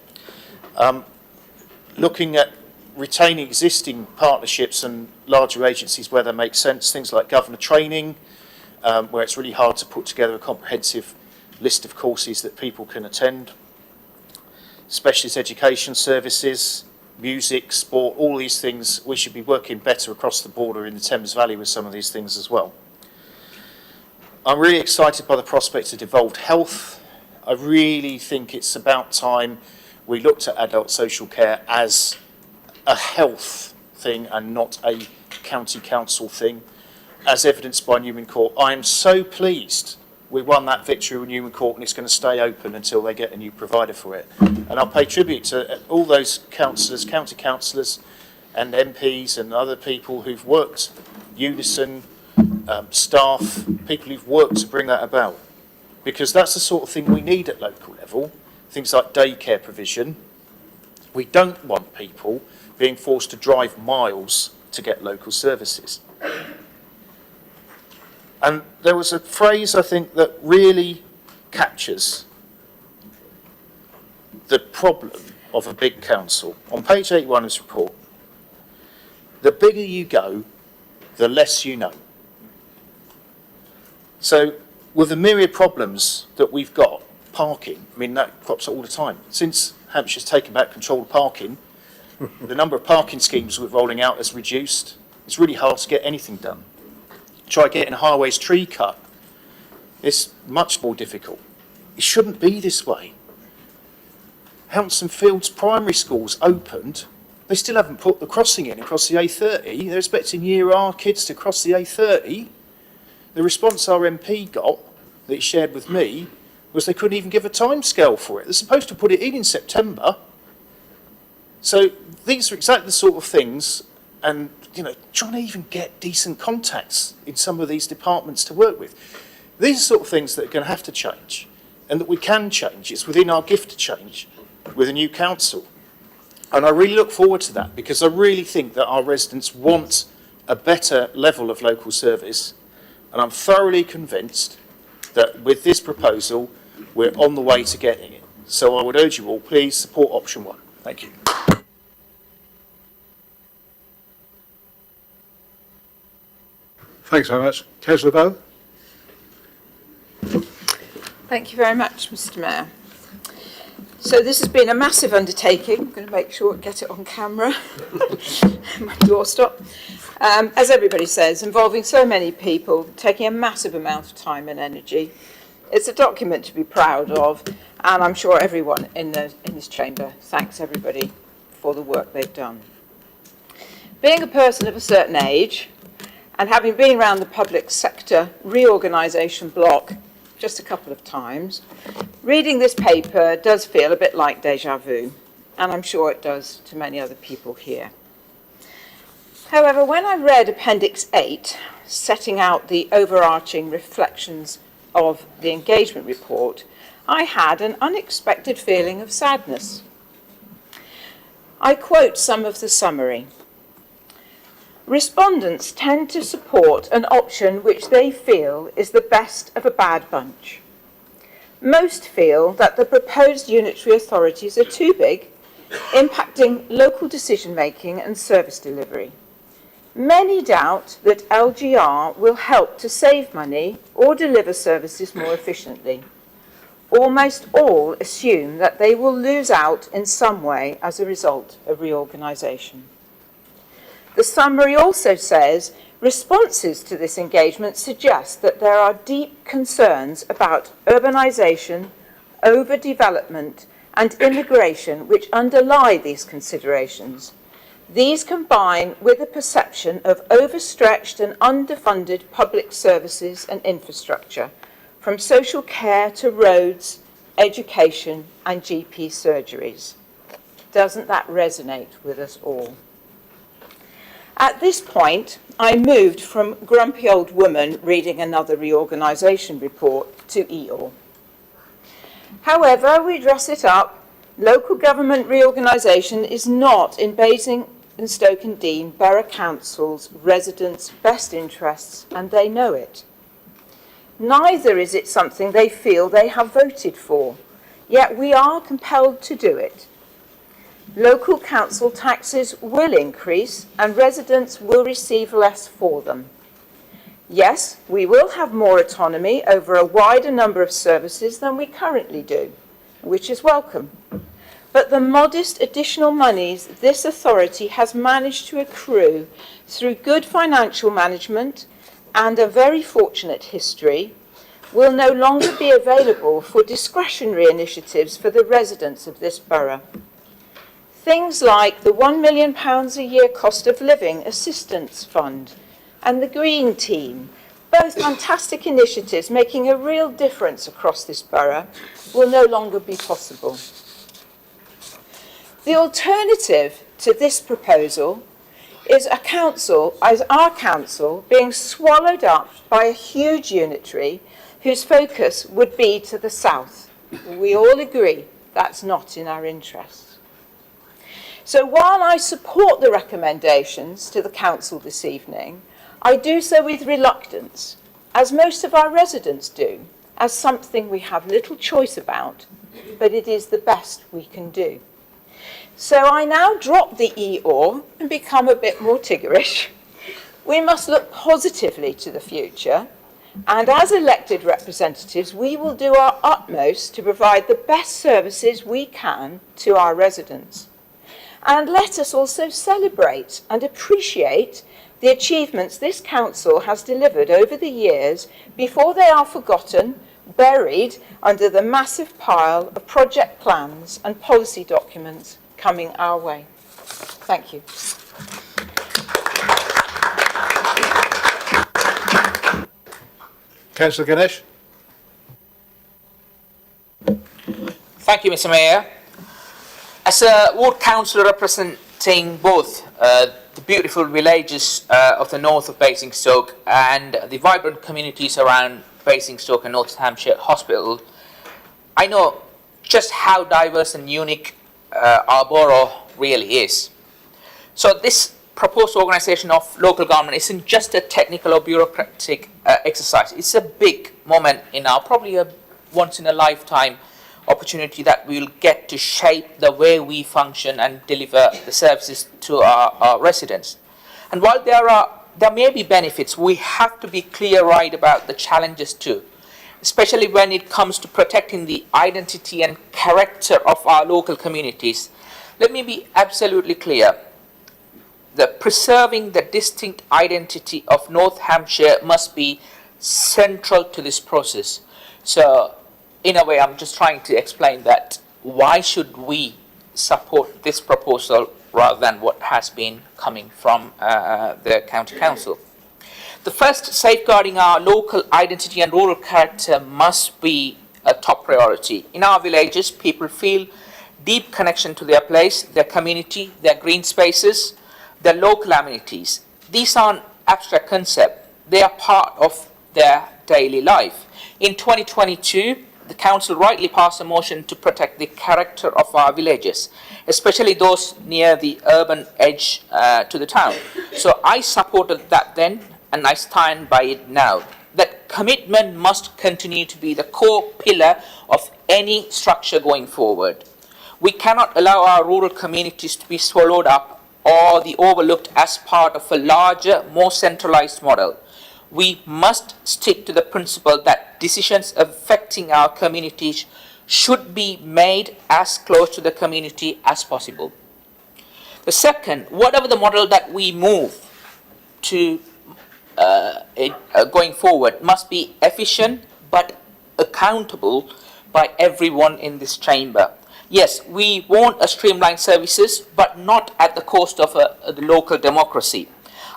Looking at retaining existing partnerships and larger agencies where they make sense, things like governor training, where it's really hard to put together a comprehensive list of courses that people can attend, specialist education services, music, sport, all these things. We should be working better across the border in the Thames Valley with some of these things as well. I'm really excited by the prospect of devolved health. I really think it's about time we looked at adult social care as a health thing and not a county council thing, as evidenced by Newman Court. I am so pleased we won that victory with Newman Court, and it's going to stay open until they get a new provider for it. And I'll pay tribute to all those councillors, county councillors and MPs and other people who've worked, Unison, staff, people who've worked to bring that about. Because that's the sort of thing we need at local level, things like daycare provision. We don't want people being forced to drive miles to get local services. And there was a phrase, I think, that really captures the problem of a big council. On page 81 of this report, the bigger you go, the less you know. So with the myriad problems that we've got, parking, I mean, that crops up all the time. Since Hampshire's taken back control of parking, the number of parking schemes we're rolling out has reduced. It's really hard to get anything done. Try getting a highways tree cut. It's much more difficult. It shouldn't be this way. Hounston Fields Primary School's opened. They still haven't put the crossing in across the A30. They're expecting Year R kids to cross the A30. The response our MP got, that he shared with me, was they couldn't even give a timescale for it. They're supposed to put it in September. So these are exactly the sort of things, and trying to even get decent contacts in some of these departments to work with. These are sort of things that are going to have to change, and that we can change. It's within our gift to change with a new council. And I really look forward to that, because I really think that our residents want a better level of local service, and I'm thoroughly convinced that with this proposal, we're on the way to getting it. So I would urge you all, please support option 1. Thank you. Thanks very much. Councillor Bowe? Thank you very much, Mr. Mayor. So this has been a massive undertaking. I'm going to make sure I get it on camera. My doorstop. As everybody says, involving so many people, taking a massive amount of time and energy. It's a document to be proud of, and I'm sure everyone in this chamber thanks everybody for the work they've done. Being a person of a certain age, and having been around the public sector reorganisation block just a couple of times, reading this paper does feel a bit like déjà vu, and I'm sure it does to many other people here. However, when I read Appendix 8, setting out the overarching reflections of the engagement report, I had an unexpected feeling of sadness. I quote some of the summary. Respondents tend to support an option which they feel is the best of a bad bunch. Most feel that the proposed unitary authorities are too big, impacting local decision-making and service delivery. Many doubt that LGR will help to save money or deliver services more efficiently. Almost all assume that they will lose out in some way as a result of reorganisation. The summary also says responses to this engagement suggest that there are deep concerns about urbanisation, overdevelopment and immigration which underlie these considerations. These combine with a perception of overstretched and underfunded public services and infrastructure, from social care to roads, education and GP surgeries. Doesn't that resonate with us all? At this point, I moved from grumpy old woman reading another reorganisation report to EOR. However we dress it up, local government reorganisation is not in Basingstoke and Deane Borough Council's residents' best interests, and they know it. Neither is it something they feel they have voted for, yet we are compelled to do it. Local council taxes will increase and residents will receive less for them. Yes, we will have more autonomy over a wider number of services than we currently do, which is welcome. But the modest additional monies this authority has managed to accrue through good financial management and a very fortunate history will no longer be available for discretionary initiatives for the residents of this borough. Things like the £1 million a year cost of living assistance fund and the Green Team, both fantastic initiatives making a real difference across this borough, will no longer be possible. The alternative to this proposal is our council being swallowed up by a huge unitary whose focus would be to the south. We all agree that's not in our interests. So while I support the recommendations to the council this evening, I do so with reluctance, as most of our residents do, as something we have little choice about, but it is the best we can do. So I now drop the EOR and become a bit more Tiggerish. We must look positively to the future, and as elected representatives, we will do our utmost to provide the best services we can to our residents. And let us also celebrate and appreciate the achievements this council has delivered over the years before they are forgotten, buried under the massive pile of project plans and policy documents coming our way. Thank you. Councillor Ganesh. Thank you, Mr. Mayor. As a ward councillor representing both the beautiful villages of the north of Basingstoke and the vibrant communities around Basingstoke and North Hampshire Hospital, I know just how diverse and unique our borough really is. So this proposed organisation of local government isn't just a technical or bureaucratic exercise. It's a big moment in our probably a once in a lifetime opportunity that we will get to shape the way we function and deliver the services to our residents. And while there may be benefits, we have to be clear-eyed about the challenges too, especially when it comes to protecting the identity and character of our local communities. Let me be absolutely clear. Preserving the distinct identity of North Hampshire must be central to this process. So, in a way, I'm just trying to explain that why should we support this proposal rather than what has been coming from the County Council. The first, safeguarding our local identity and rural character must be a top priority. In our villages, people feel deep connection to their place, their community, their green spaces, their local amenities. These aren't abstract concepts. They are part of their daily life. In 2022, the Council rightly passed a motion to protect the character of our villages, especially those near the urban edge to the town. So I supported that then, and I stand by it now. That commitment must continue to be the core pillar of any structure going forward. We cannot allow our rural communities to be swallowed up or overlooked as part of a larger, more centralized model. We must stick to the principle that decisions affecting our communities should be made as close to the community as possible. The second, whatever the model that we move to going forward must be efficient but accountable by everyone in this chamber. Yes, we want a streamlined services, but not at the cost of the local democracy.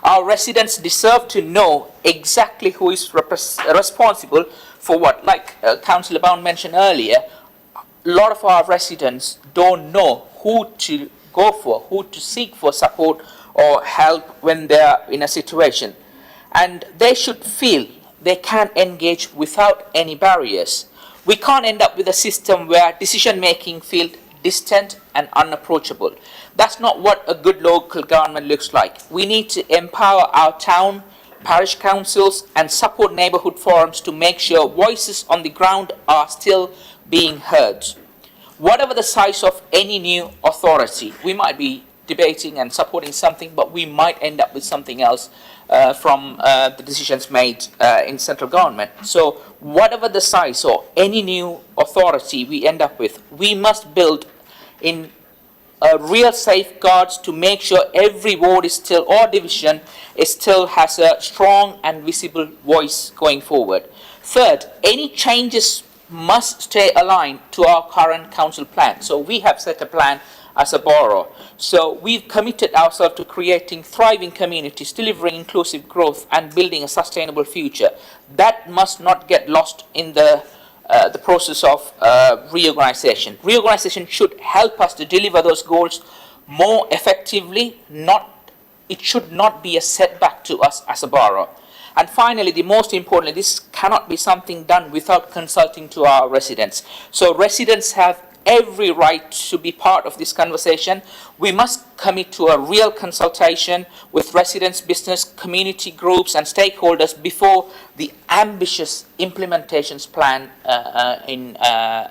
Our residents deserve to know exactly who is responsible for what. Like Councillor Bound mentioned earlier, a lot of our residents don't know who to go for, who to seek for support or help when they are in a situation. And they should feel they can engage without any barriers. We can't end up with a system where decision making feels distant and unapproachable. That's not what a good local government looks like. We need to empower our town, parish councils and support neighbourhood forums to make sure voices on the ground are still being heard. Whatever the size of any new authority, we might be debating and supporting something, but we might end up with something else from the decisions made in central government. So whatever the size or any new authority we end up with, we must build in real safeguards to make sure every ward is still, or division is still has a strong and visible voice going forward. Third, any changes must stay aligned to our current council plan. So we have set a plan as a borough. So we've committed ourselves to creating thriving communities, delivering inclusive growth and building a sustainable future. That must not get lost in the process of reorganization. Reorganization should help us to deliver those goals more effectively. It should not be a setback to us as a borough. And finally, the most importantly, this cannot be something done without consulting to our residents. So residents have every right to be part of this conversation. We must commit to a real consultation with residents, business, community groups and stakeholders before the ambitious implementations plan in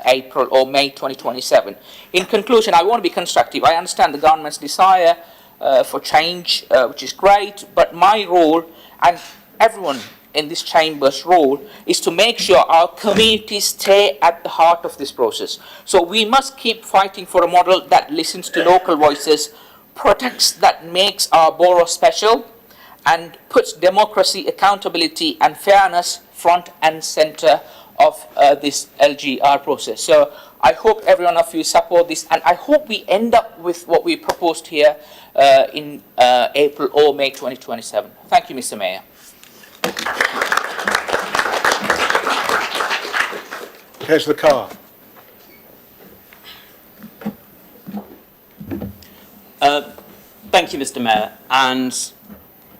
April or May 2027. In conclusion, I want to be constructive. I understand the government's desire for change, which is great, but my role and everyone in this chamber's role is to make sure our communities stay at the heart of this process. So we must keep fighting for a model that listens to local voices, protects that makes our borough special, and puts democracy, accountability and fairness front and centre of this LGR process. So I hope every one of you support this, and I hope we end up with what we proposed here in April or May 2027. Thank you, Mr. Mayor. Councillor Carr. Thank you, Mr. Mayor. And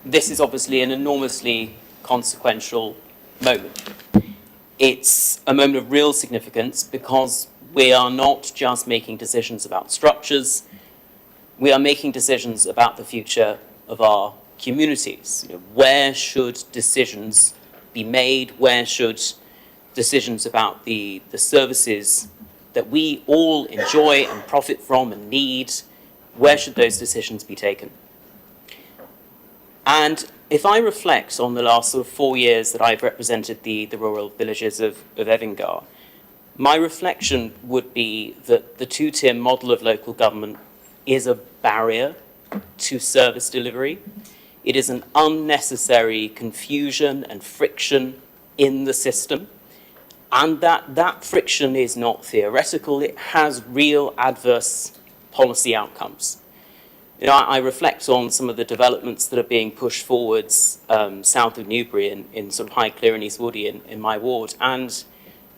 this is obviously an enormously consequential moment. It's a moment of real significance because we are not just making decisions about structures, we are making decisions about the future of our communities. You know, where should decisions be made? Where should decisions about the services that we all enjoy and profit from and need, where should those decisions be taken? And if I reflect on the last sort of 4 years that I've represented the rural villages of Evingar, my reflection would be that the two-tier model of local government is a barrier to service delivery. It is an unnecessary confusion and friction in the system. And that friction is not theoretical, it has real adverse policy outcomes. You know, I reflect on some of the developments that are being pushed forwards south of Newbury in sort of Highclere and East Woody in my ward, and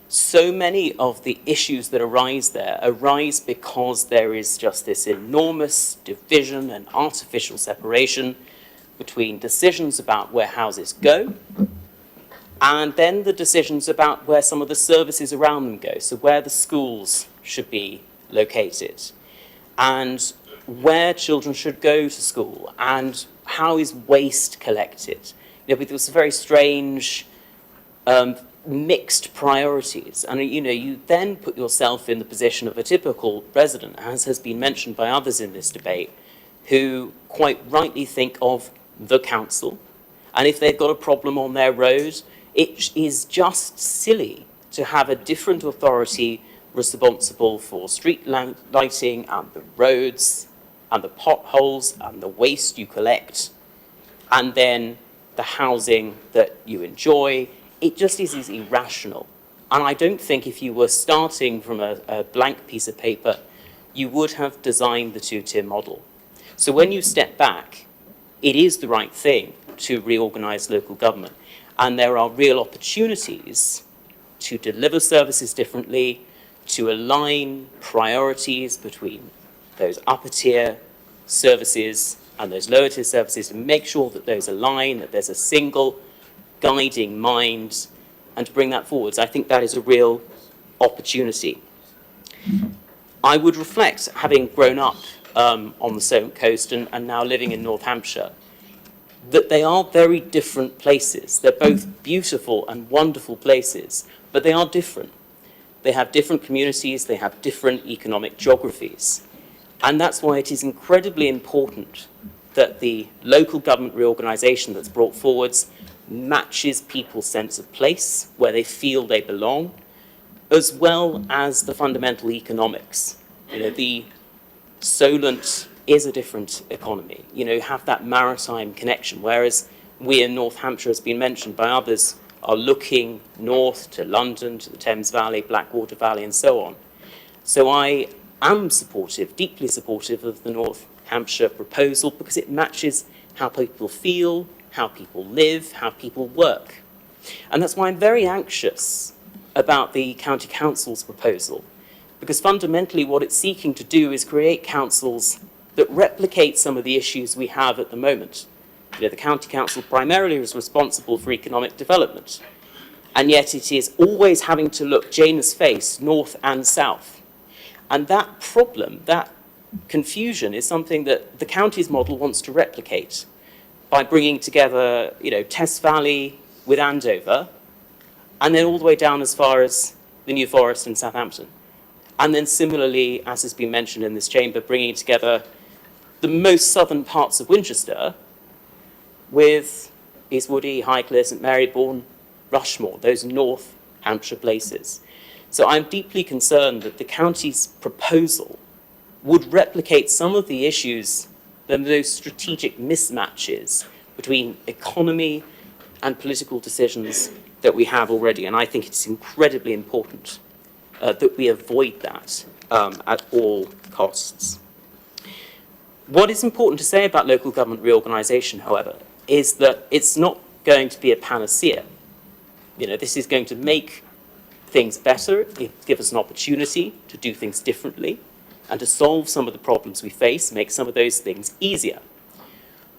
so many of the issues that arise there arise because there is just this enormous division and artificial separation between decisions about where houses go and then the decisions about where some of the services around them go, so where the schools should be located, and where children should go to school, and how is waste collected. You know, there's very strange mixed priorities, and you then put yourself in the position of a typical resident, as has been mentioned by others in this debate, who quite rightly think of the council, and if they've got a problem on their road, it is just silly to have a different authority responsible for street lighting and the roads and the potholes and the waste you collect and then the housing that you enjoy. It just is irrational. And I don't think if you were starting from a blank piece of paper, you would have designed the two-tier model. So when you step back, it is the right thing to reorganize local government. And there are real opportunities to deliver services differently, to align priorities between those upper tier services and those lower tier services, and make sure that those align, that there's a single guiding mind, and to bring that forwards. I think that is a real opportunity. I would reflect, having grown up on the Solent coast and now living in North Hampshire, that they are very different places. They're both beautiful and wonderful places, but they are different. They have different communities, they have different economic geographies. And that's why it is incredibly important that the local government reorganisation that's brought forwards matches people's sense of place, where they feel they belong, as well as the fundamental economics. You know, the Solent is a different economy. You know, you have that maritime connection, whereas we in North Hampshire, has been mentioned by others, are looking north to London, to the Thames Valley, Blackwater Valley, and so on. So I am supportive, deeply supportive of the North Hampshire proposal, because it matches how people feel, how people live, how people work. And that's why I'm very anxious about the County Council's proposal, because fundamentally what it's seeking to do is create councils that replicate some of the issues we have at the moment. You know, the County Council primarily is responsible for economic development, and yet it is always having to look Janus face, north and south. And that problem, that confusion, is something that the county's model wants to replicate by bringing together, you know, Tess Valley with Andover, and then all the way down as far as the New Forest and Southampton. And then similarly, as has been mentioned in this chamber, bringing together the most southern parts of Winchester with East Woody, Highclere, St Marybourne, Rushmore, those North Hampshire places. So I'm deeply concerned that the county's proposal would replicate some of the issues, those strategic mismatches between economy and political decisions that we have already. And I think it's incredibly important that we avoid that at all costs. What is important to say about local government reorganisation, however, is that it's not going to be a panacea. You know, this is going to make things better, give us an opportunity to do things differently, and to solve some of the problems we face, make some of those things easier.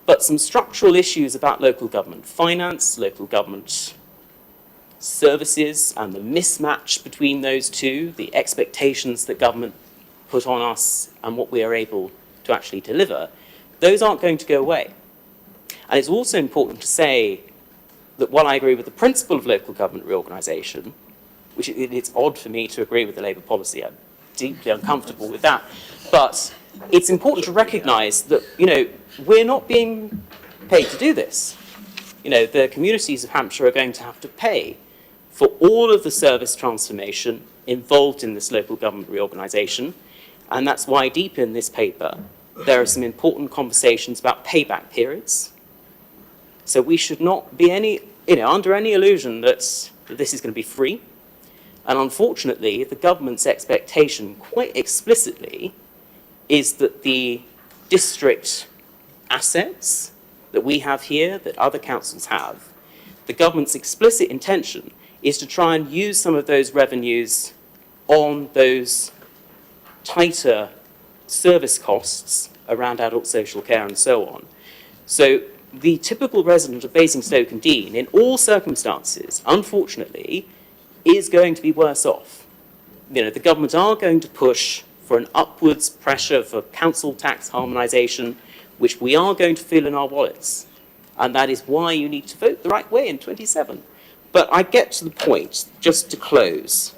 But some structural issues about local government finance, local government services, and the mismatch between those two, the expectations that government put on us and what we are able to actually deliver, those aren't going to go away. And it's also important to say that while I agree with the principle of local government reorganisation, which it's odd for me to agree with the Labour policy, I'm deeply uncomfortable with that, but it's important to recognise that, you know, we're not being paid to do this. You know, the communities of Hampshire are going to have to pay for all of the service transformation involved in this local government reorganisation, and that's why deep in this paper there are some important conversations about payback periods. So we should not be under any illusion that this is going to be free. And unfortunately, the government's expectation quite explicitly is that the district assets that we have here, that other councils have, the government's explicit intention is to try and use some of those revenues on those tighter service costs around adult social care and so on. So the typical resident of Basingstoke and Deane, in all circumstances, unfortunately, is going to be worse off. You know, the government are going to push for an upwards pressure for council tax harmonisation, which we are going to feel in our wallets. And that is why you need to vote the right way in 27. But I get to the point, just to close,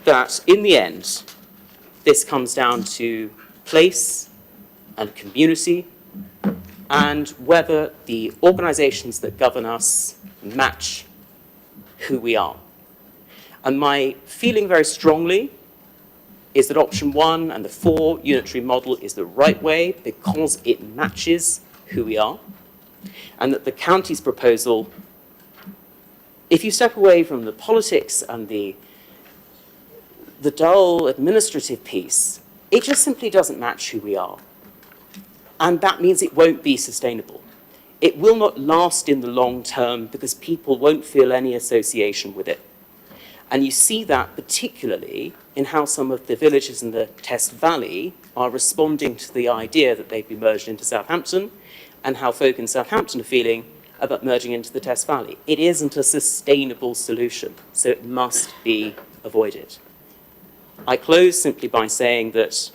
that in the end, this comes down to place and community, and whether the organisations that govern us match who we are. And my feeling very strongly is that option 1 and the 4 unitary model is the right way because it matches who we are, and that the county's proposal, if you step away from the politics and the dull administrative piece, it just simply doesn't match who we are. And that means it won't be sustainable. It will not last in the long term because people won't feel any association with it. And you see that particularly in how some of the villages in the Test Valley are responding to the idea that they've been merged into Southampton, and how folk in Southampton are feeling about merging into the Test Valley. It isn't a sustainable solution, so it must be avoided. I close simply by saying that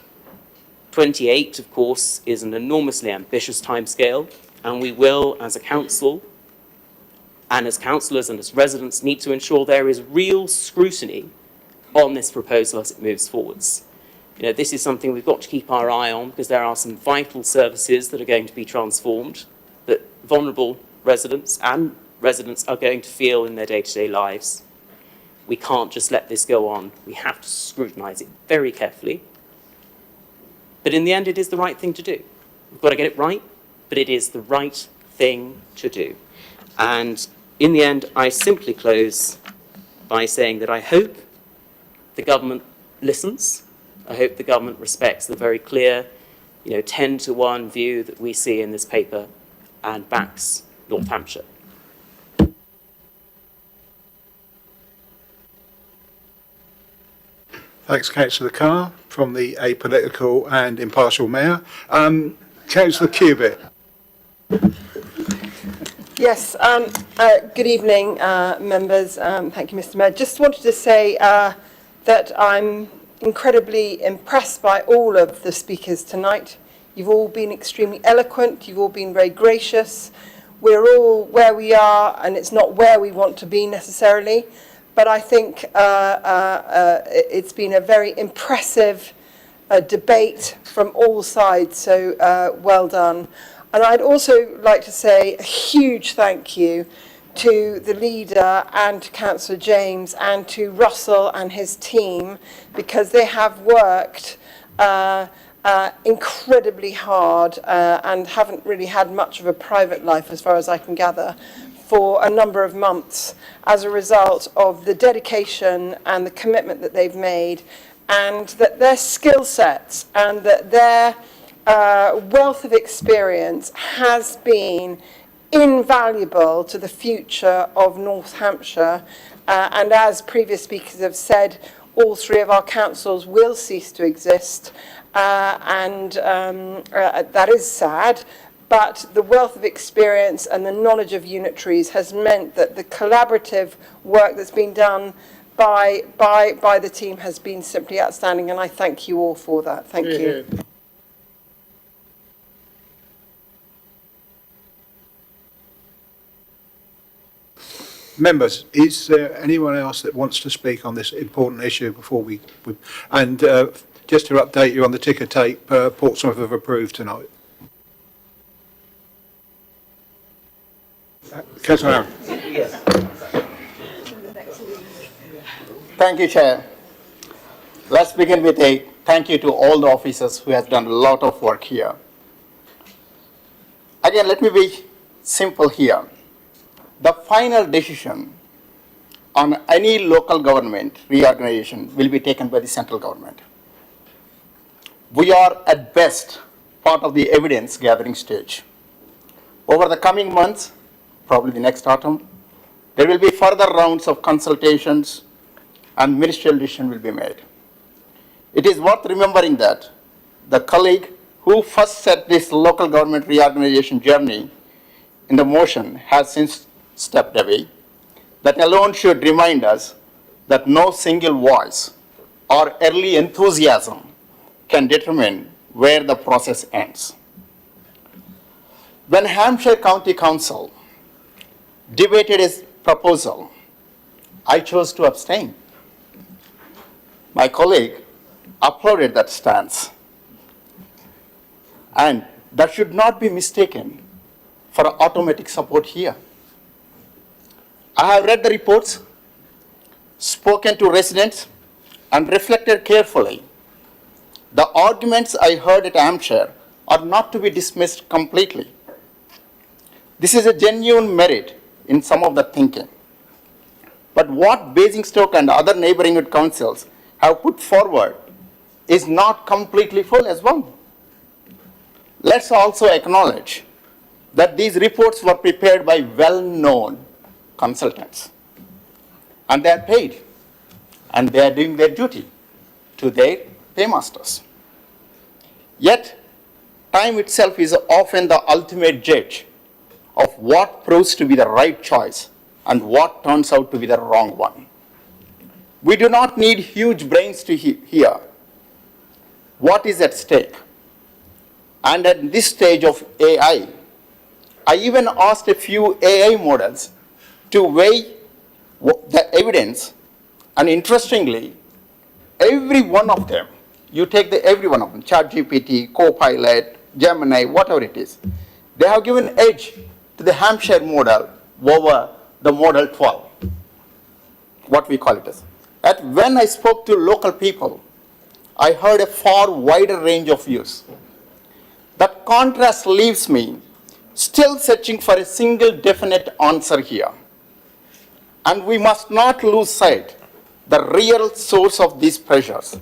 28, of course, is an enormously ambitious timescale, and we will, as a council, and as councillors and as residents, need to ensure there is real scrutiny on this proposal as it moves forwards. You know, this is something we've got to keep our eye on, because there are some vital services that are going to be transformed, that vulnerable residents and residents are going to feel in their day-to-day lives. We can't just let this go on. We have to scrutinise it very carefully. But in the end, it is the right thing to do. We've got to get it right, but it is the right thing to do. And in the end, I simply close by saying that I hope the government listens. I hope the government respects the very clear, 10-to-1 view that we see in this paper and backs North Hampshire. Thanks, Councillor Carr, from the apolitical and impartial mayor. Councillor Cubitt. Yes, good evening, members. Thank you, Mr. Mayor. Just wanted to say that I'm incredibly impressed by all of the speakers tonight. You've all been extremely eloquent. You've all been very gracious. We're all where we are, and it's not where we want to be necessarily. But I think it's been a very impressive debate from all sides, so well done. And I'd also like to say a huge thank you to the leader and to Councillor James and to Russell and his team, because they have worked incredibly hard and haven't really had much of a private life, as far as I can gather, for a number of months as a result of the dedication and the commitment that they've made, and that their skill sets and that their wealth of experience has been invaluable to the future of North Hampshire. And as previous speakers have said, all three of our councils will cease to exist, and that is sad. But the wealth of experience and the knowledge of unitaries has meant that the collaborative work that's been done by the team has been simply outstanding, and I thank you all for that. Thank you. Members, is there anyone else that wants to speak on this important issue before we and just to update you on the ticker tape, Portsmouth have approved tonight. Councillor Aaron. Yes. Thank you, Chair. Let's begin with a thank you to all the officers who have done a lot of work here. Again, let me be simple here. The final decision on any local government reorganization will be taken by the central government. We are at best part of the evidence gathering stage. Over the coming months, probably the next autumn, there will be further rounds of consultations and ministerial decision will be made. It is worth remembering that the colleague who first set this local government reorganization journey in the motion has since stepped away. That alone should remind us that no single voice or early enthusiasm can determine where the process ends. When Hampshire County Council debated his proposal, I chose to abstain. My colleague applauded that stance. And that should not be mistaken for automatic support here. I have read the reports, spoken to residents, and reflected carefully. The arguments I heard at Hampshire are not to be dismissed completely. This is a genuine merit in some of the thinking. But what Basingstoke and other neighboring councils have put forward is not completely full as well. Let's also acknowledge that these reports were prepared by well-known consultants, and they are paid. and they are doing their duty to their paymasters. Yet, time itself is often the ultimate judge of what proves to be the right choice and what turns out to be the wrong one. We do not need huge brains to hear what is at stake. And at this stage of AI, I even asked a few AI models to weigh the evidence, and interestingly, every one of them, you take every one of them, ChatGPT, Copilot, Gemini, whatever it is, they have given edge to the Hampshire model over the model 12, what we call it as. And when I spoke to local people, I heard a far wider range of views. That contrast leaves me still searching for a single definite answer here. And we must not lose sight the real source of these pressures.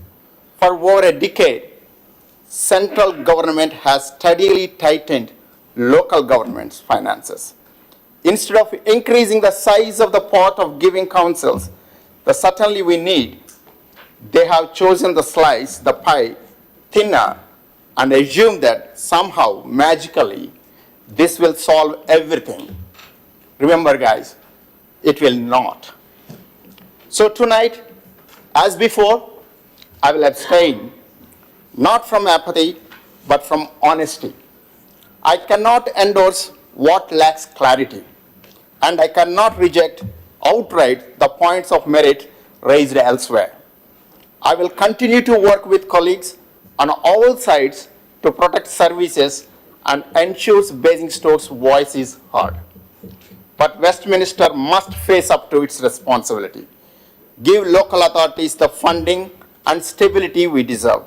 For over a decade, central government has steadily tightened local government's finances. Instead of increasing the size of the pot of giving councils that certainly we need, they have chosen to slice the pie thinner and assume that somehow, magically, this will solve everything. Remember, guys, it will not. So tonight, as before, I will abstain, not from apathy, but from honesty. I cannot endorse what lacks clarity, and I cannot reject outright the points of merit raised elsewhere. I will continue to work with colleagues on all sides to protect services and ensure Basingstoke's voice is heard. But Westminster must face up to its responsibility. Give local authorities the funding and stability we deserve,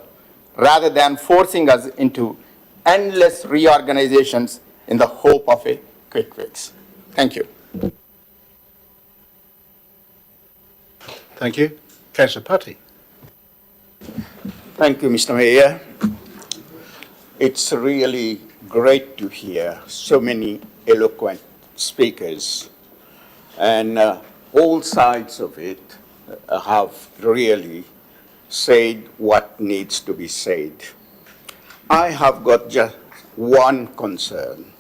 rather than forcing us into endless reorganizations in the hope of a quick fix. Thank you. Thank you. Councillor Putty. Thank you, Mr. Mayor. It's really great to hear so many eloquent speakers, and all sides of it have really said what needs to be said. I have got just one concern,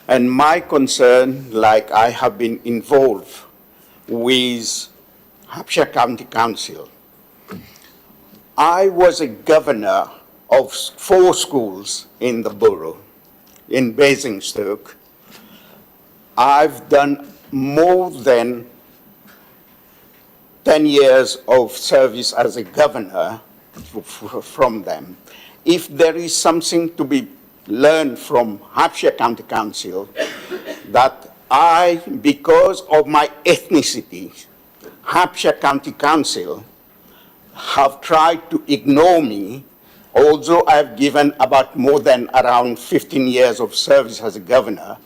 and my concern, like I have been involved with Hampshire County Council. I was a governor of 4 schools in the borough, in Basingstoke. I've done more than 10 years of service as a governor from them. If there is something to be learned from Hampshire County Council, that I, because of my ethnicity, Hampshire County Council have tried to ignore me, although I've given about more than around 15 years of service as a governor.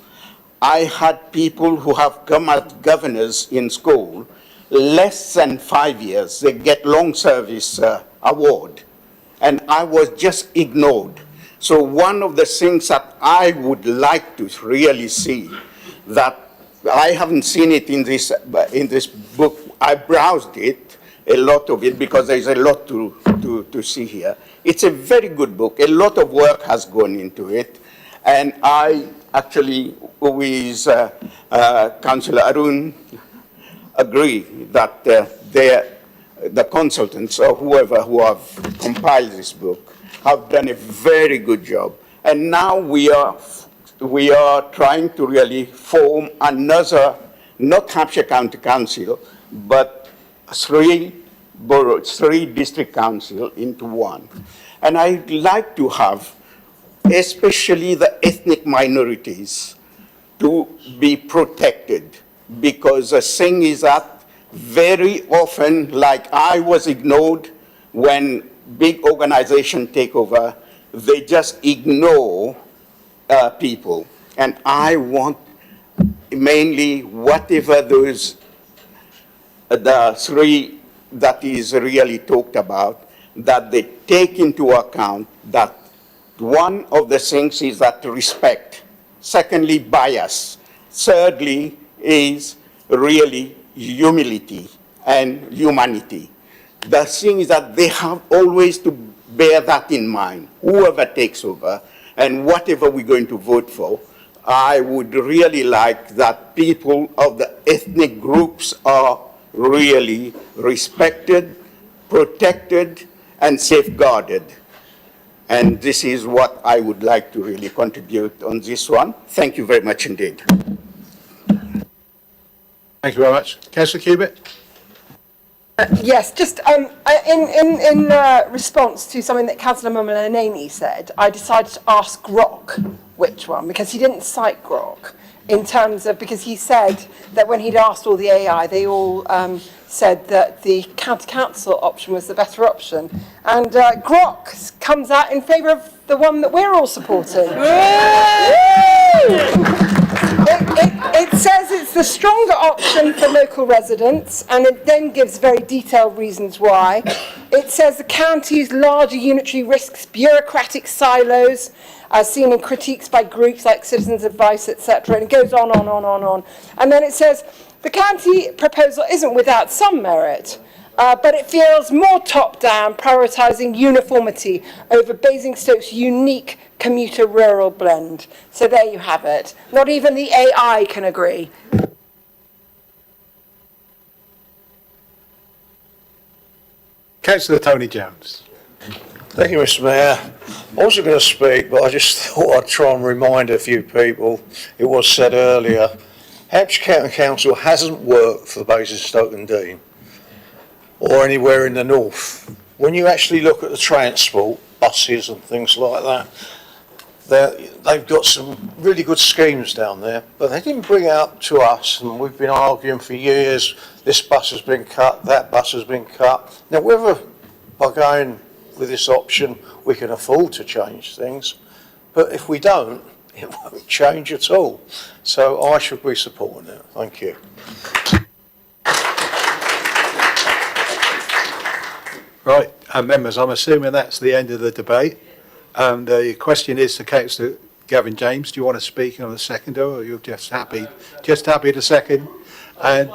I had people who have come as governors in school less than 5 years. They get long service award, and I was just ignored. So one of the things that I would like to really see, that I haven't seen it in this book. I browsed it, a lot of it, because there's a lot to see here. It's a very good book. A lot of work has gone into it. And I actually, with Councillor Arun, agree that the consultants or whoever who have compiled this book have done a very good job. And now we are trying to really form another, not Hampshire County Council, but 3 boroughs, 3 district council into one. And I'd like to have, especially the ethnic minorities, to be protected, because the thing is that very often, like I was ignored when big organizations take over, they just ignore people. And I want mainly whatever those, the 3 that is really talked about, that they take into account that one of the things is that respect. Secondly, bias. Thirdly, is really humility and humanity. The thing is that they have always to bear that in mind, whoever takes over, and whatever we're going to vote for. I would really like that people of the ethnic groups are really respected, protected, and safeguarded. And this is what I would like to really contribute on this one. Thank you very much indeed. Thank you very much. Councillor Cubitt? Yes, just in response to something that Councillor Mumalaneni said, I decided to ask Grok which one, because he didn't cite Grok in terms of, because he said that when he'd asked all the AI, they all said that the county council option was the better option. And Grok comes out in favour of the one that we're all supporting. It says it's the stronger option for local residents, and it then gives very detailed reasons why. It says the county's larger unitary risks bureaucratic silos, as seen in critiques by groups like Citizens Advice, etc. And it goes on. And then it says the county proposal isn't without some merit, but it feels more top-down, prioritising uniformity over Basingstoke's unique commuter-rural blend. So there you have it. Not even the AI can agree. Councillor Tony Jones. Thank you, Mr. Mayor. I wasn't going to speak, but I just thought I'd try and remind a few people. It was said earlier, Hampshire County Council hasn't worked for Basingstoke and Dean or anywhere in the north. When you actually look at the transport, buses and things like that, they've got some really good schemes down there, but they didn't bring it up to us, and we've been arguing for years, this bus has been cut, that bus has been cut. Now, whether by going with this option we can afford to change things, but if we don't, it won't change at all. So I should be supporting it. Thank you. Right, members, I'm assuming that's the end of the debate. The question is to Councillor Gavin James. Do you want to speak on the second, or are you just happy to second? And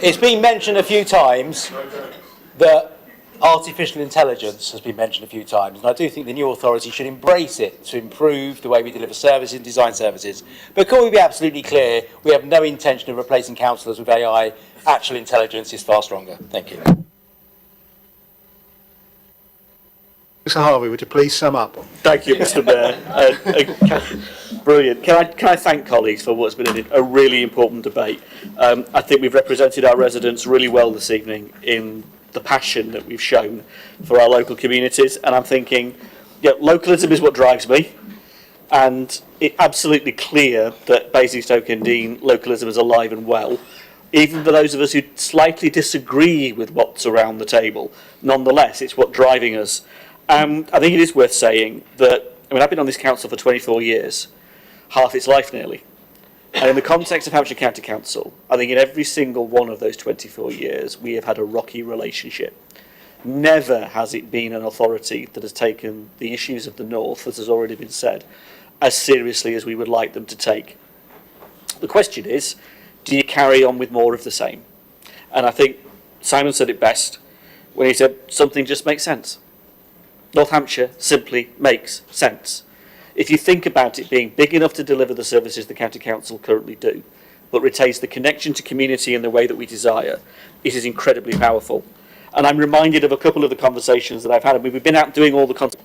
It's been mentioned a few times that artificial intelligence has been mentioned a few times, and I do think the new authority should embrace it to improve the way we deliver services and design services. But can we be absolutely clear, we have no intention of replacing councillors with AI. Actual intelligence is far stronger. Thank you. Mr. Harvey, would you please sum up? Thank you, Mr. Mayor. Brilliant. Can I thank colleagues for what's been a really important debate. I think we've represented our residents really well this evening in the passion that we've shown for our local communities, and I'm thinking, localism is what drives me, and it's absolutely clear that Basingstoke and Dean localism is alive and well, even for those of us who slightly disagree with what's around the table. Nonetheless, it's what's driving us. I think it is worth saying that, I've been on this council for 24 years, half its life nearly. And in the context of Hampshire County Council, I think in every single one of those 24 years, we have had a rocky relationship. Never has it been an authority that has taken the issues of the North, as has already been said, as seriously as we would like them to take. The question is, do you carry on with more of the same? And I think Simon said it best when he said, something just makes sense. North Hampshire simply makes sense. If you think about it being big enough to deliver the services the County Council currently do, but retains the connection to community in the way that we desire, it is incredibly powerful. And I'm reminded of a couple of the conversations that I've had. We've been out doing all the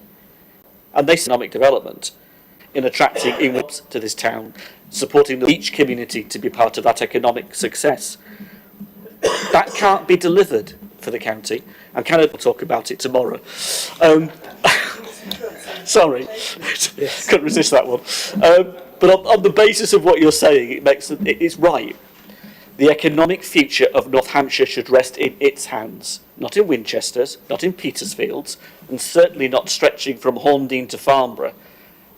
and they economic development in attracting inwards to this town, supporting each community to be part of that economic success. That can't be delivered for the county, and Canada will talk about it tomorrow. Sorry, couldn't resist that one. But on the basis of what you're saying, it's right. The economic future of North Hampshire should rest in its hands, not in Winchester's, not in Petersfield's, and certainly not stretching from Horndean to Farnborough.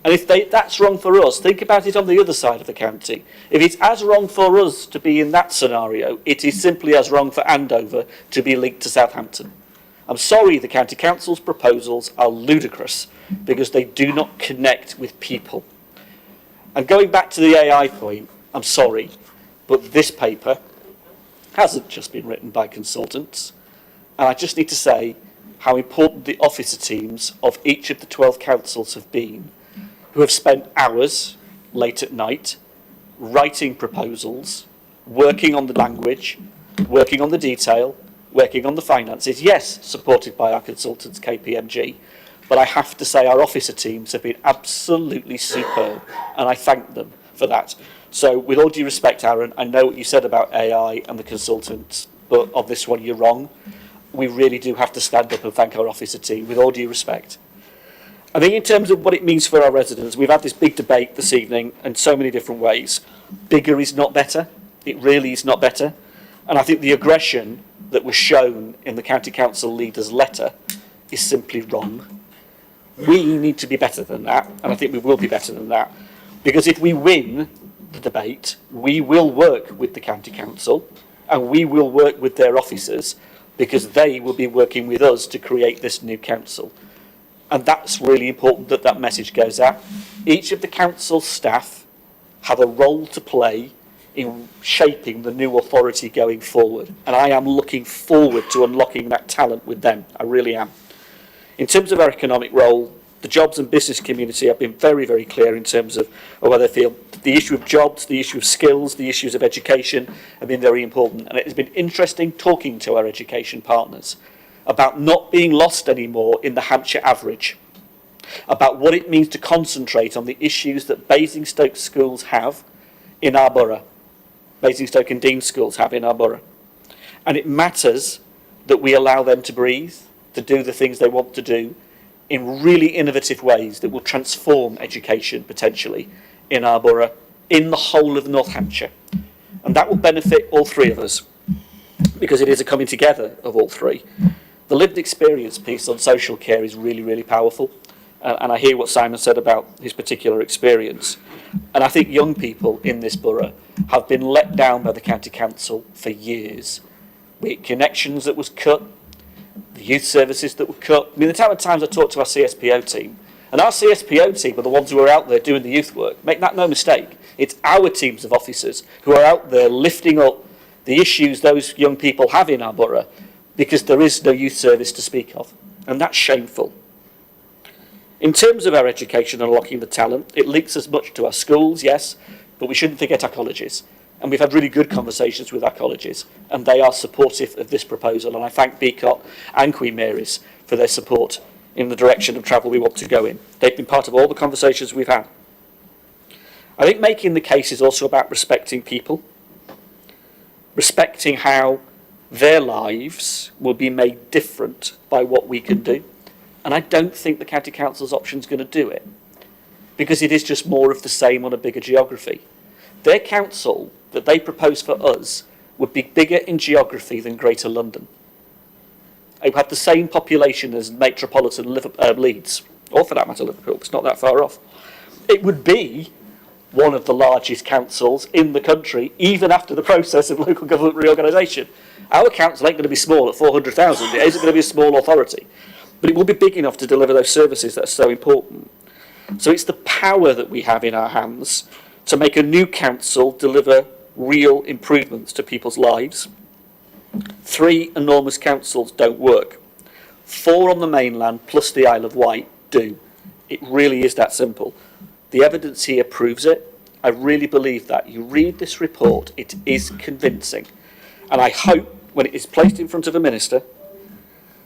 And if that's wrong for us, think about it on the other side of the county. If it's as wrong for us to be in that scenario, it is simply as wrong for Andover to be linked to Southampton. I'm sorry, the County Council's proposals are ludicrous because they do not connect with people. And going back to the AI point, I'm sorry, But this paper hasn't just been written by consultants. And I just need to say how important the officer teams of each of the 12 councils have been, who have spent hours late at night writing proposals, working on the language, working on the detail, working on the finances, yes, supported by our consultants, KPMG, but I have to say our officer teams have been absolutely superb, and I thank them for that. So with all due respect, Aaron, I know what you said about AI and the consultants, but on this one you're wrong. We really do have to stand up and thank our officer team, with all due respect. I think in terms of what it means for our residents, we've had this big debate this evening in so many different ways. Bigger is not better. It really is not better. And I think the aggression that was shown in the County Council leader's letter is simply wrong. We need to be better than that, and I think we will be better than that. Because if we win the debate, we will work with the County Council, and we will work with their officers, because they will be working with us to create this new council. And that's really important that that message goes out. Each of the council staff have a role to play in shaping the new authority going forward. And I am looking forward to unlocking that talent with them. I really am. In terms of our economic role, the jobs and business community have been very, very clear in terms of where they feel the issue of jobs, the issue of skills, the issues of education have been very important. And it has been interesting talking to our education partners about not being lost anymore in the Hampshire average, about what it means to concentrate on the issues that Basingstoke schools have in our borough, Basingstoke and Dean schools have in our borough. And it matters that we allow them to breathe, to do the things they want to do in really innovative ways that will transform education potentially in our borough, in the whole of North Hampshire. And that will benefit all three of us, because it is a coming together of all three. The lived experience piece on social care is really, really powerful. And I hear what Simon said about his particular experience. And I think young people in this borough have been let down by the County Council for years. With connections that was cut, the youth services that were cut. I mean, the amount of times I talked to our CSPO team, and our CSPO team are the ones who are out there doing the youth work. Make that no mistake. It's our teams of officers who are out there lifting up the issues those young people have in our borough, because there is no youth service to speak of. And that's shameful. In terms of our education and unlocking the talent, it links as much to our schools, yes, but we shouldn't forget our colleges. And we've had really good conversations with our colleges, and they are supportive of this proposal. And I thank Beacott and Queen Mary's for their support in the direction of travel we want to go in. They've been part of all the conversations we've had. I think making the case is also about respecting people, respecting how their lives will be made different by what we can do. And I don't think the County Council's option is going to do it, because it is just more of the same on a bigger geography. Their council that they propose for us would be bigger in geography than Greater London. It would have the same population as metropolitan Leeds, or for that matter Liverpool. It's not that far off. It would be one of the largest councils in the country, even after the process of local government reorganisation. Our council ain't going to be small at 400,000. It isn't going to be a small authority. But it will be big enough to deliver those services that are so important. So it's the power that we have in our hands to make a new council deliver real improvements to people's lives. 3 enormous councils don't work. 4 on the mainland plus the Isle of Wight do. It really is that simple. The evidence here proves it. I really believe that. You read this report, it is convincing. And I hope when it is placed in front of a minister,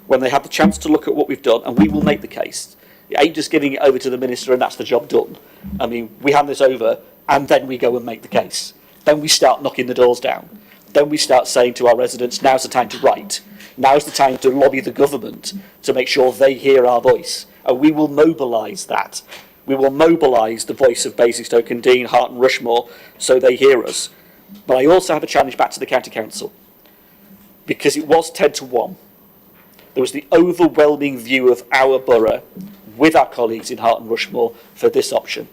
when they have the chance to look at what we've done, and we will make the case. It ain't just giving it over to the minister and that's the job done. I mean, we hand this over and then we go and make the case. Then we start knocking the doors down. Then we start saying to our residents, now's the time to write. Now's the time to lobby the government to make sure they hear our voice. And we will mobilise that. We will mobilise the voice of Basingstoke and Dean, Hart and Rushmore so they hear us. But I also have a challenge back to the County Council, because it was 10-1. There was the overwhelming view of our borough with our colleagues in Hart and Rushmore for this option.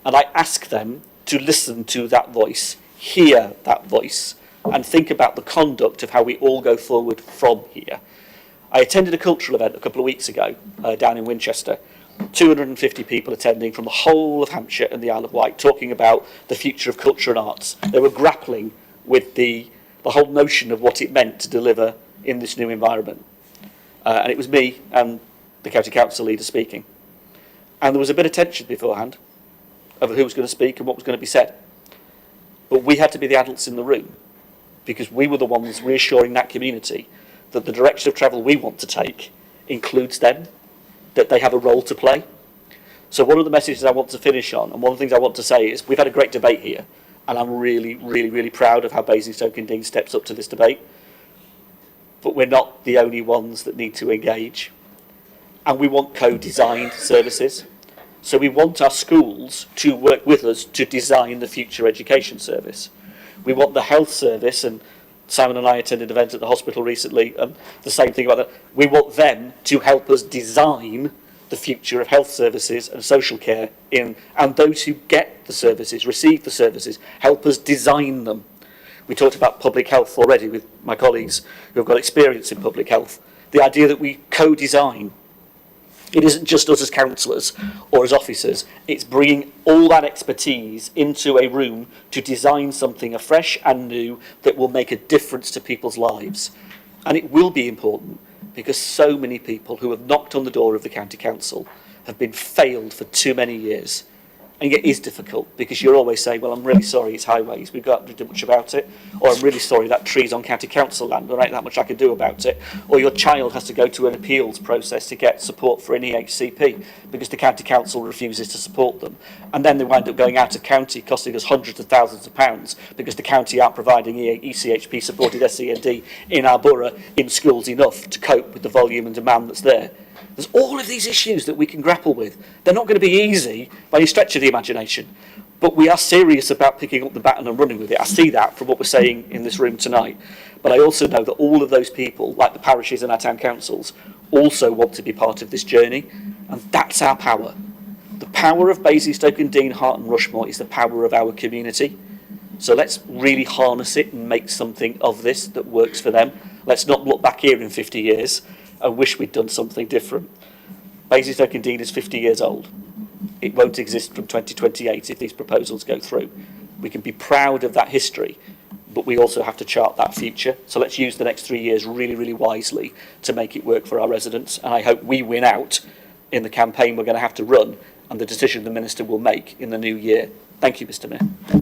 And I ask them to listen to that voice, hear that voice, and think about the conduct of how we all go forward from here. I attended a cultural event a couple of weeks ago down in Winchester, 250 people attending from the whole of Hampshire and the Isle of Wight, talking about the future of culture and arts. They were grappling with the whole notion of what it meant to deliver in this new environment. And it was me and the county council leader speaking. And there was a bit of tension beforehand over who was going to speak and what was going to be said. But we had to be the adults in the room, because we were the ones reassuring that community that the direction of travel we want to take includes them, that they have a role to play. So one of the messages I want to finish on, and one of the things I want to say is, we've had a great debate here, and I'm really, really, really proud of how Basingstoke and Dean steps up to this debate. But we're not the only ones that need to engage. And we want co-designed services. So we want our schools to work with us to design the future education service. We want the health service, and Simon and I attended an event at the hospital recently, and the same thing about that. We want them to help us design the future of health services and social care and those who get the services, receive the services, help us design them. We talked about public health already with my colleagues who have got experience in public health. The idea that we co-design. It isn't just us as councillors or as officers, it's bringing all that expertise into a room to design something afresh and new that will make a difference to people's lives. And it will be important, because so many people who have knocked on the door of the county council have been failed for too many years. And yet it is difficult, because you're always saying, well, I'm really sorry it's highways, we've got to do much about it, or I'm really sorry that tree's on county council land, there ain't that much I can do about it, or your child has to go to an appeals process to get support for an EHCP because the county council refuses to support them, and then they wind up going out of county, costing us hundreds of thousands of pounds because the county aren't providing ECHP supported SEND in our borough in schools enough to cope with the volume and demand that's there. There's all of these issues that we can grapple with. They're not going to be easy by any stretch of the imagination, but we are serious about picking up the baton and running with it. I see that from what we're saying in this room tonight, but I also know that all of those people, like the parishes and our town councils, also want to be part of this journey, and that's our power. The power of Basingstoke and Dean, Hart and Rushmore is the power of our community. So let's really harness it and make something of this that works for them. Let's not look back here in 50 years and wish we'd done something different. Basingstoke and Dean is 50 years old. It won't exist from 2028 if these proposals go through. We can be proud of that history, but we also have to chart that future. So let's use the next 3 years really, really wisely to make it work for our residents. And I hope we win out in the campaign we're going to have to run, and the decision the Minister will make in the new year. Thank you, Mr. Mayor.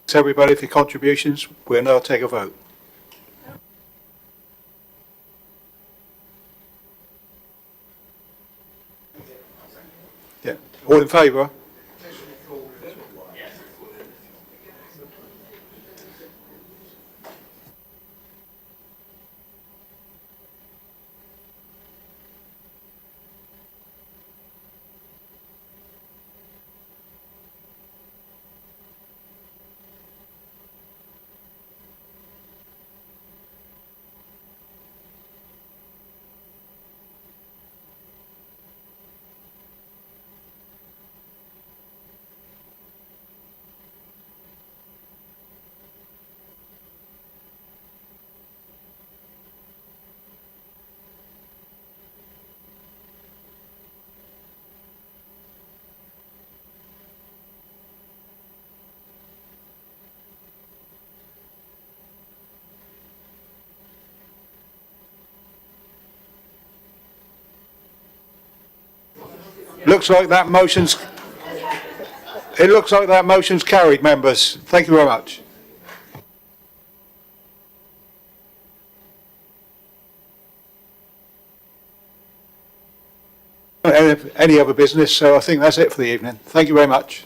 Thanks everybody for your contributions. We'll now take a vote. Yeah, all in favour? Looks like that motion's carried, members. Thank you very much. Any other business? So I think that's it for the evening. Thank you very much.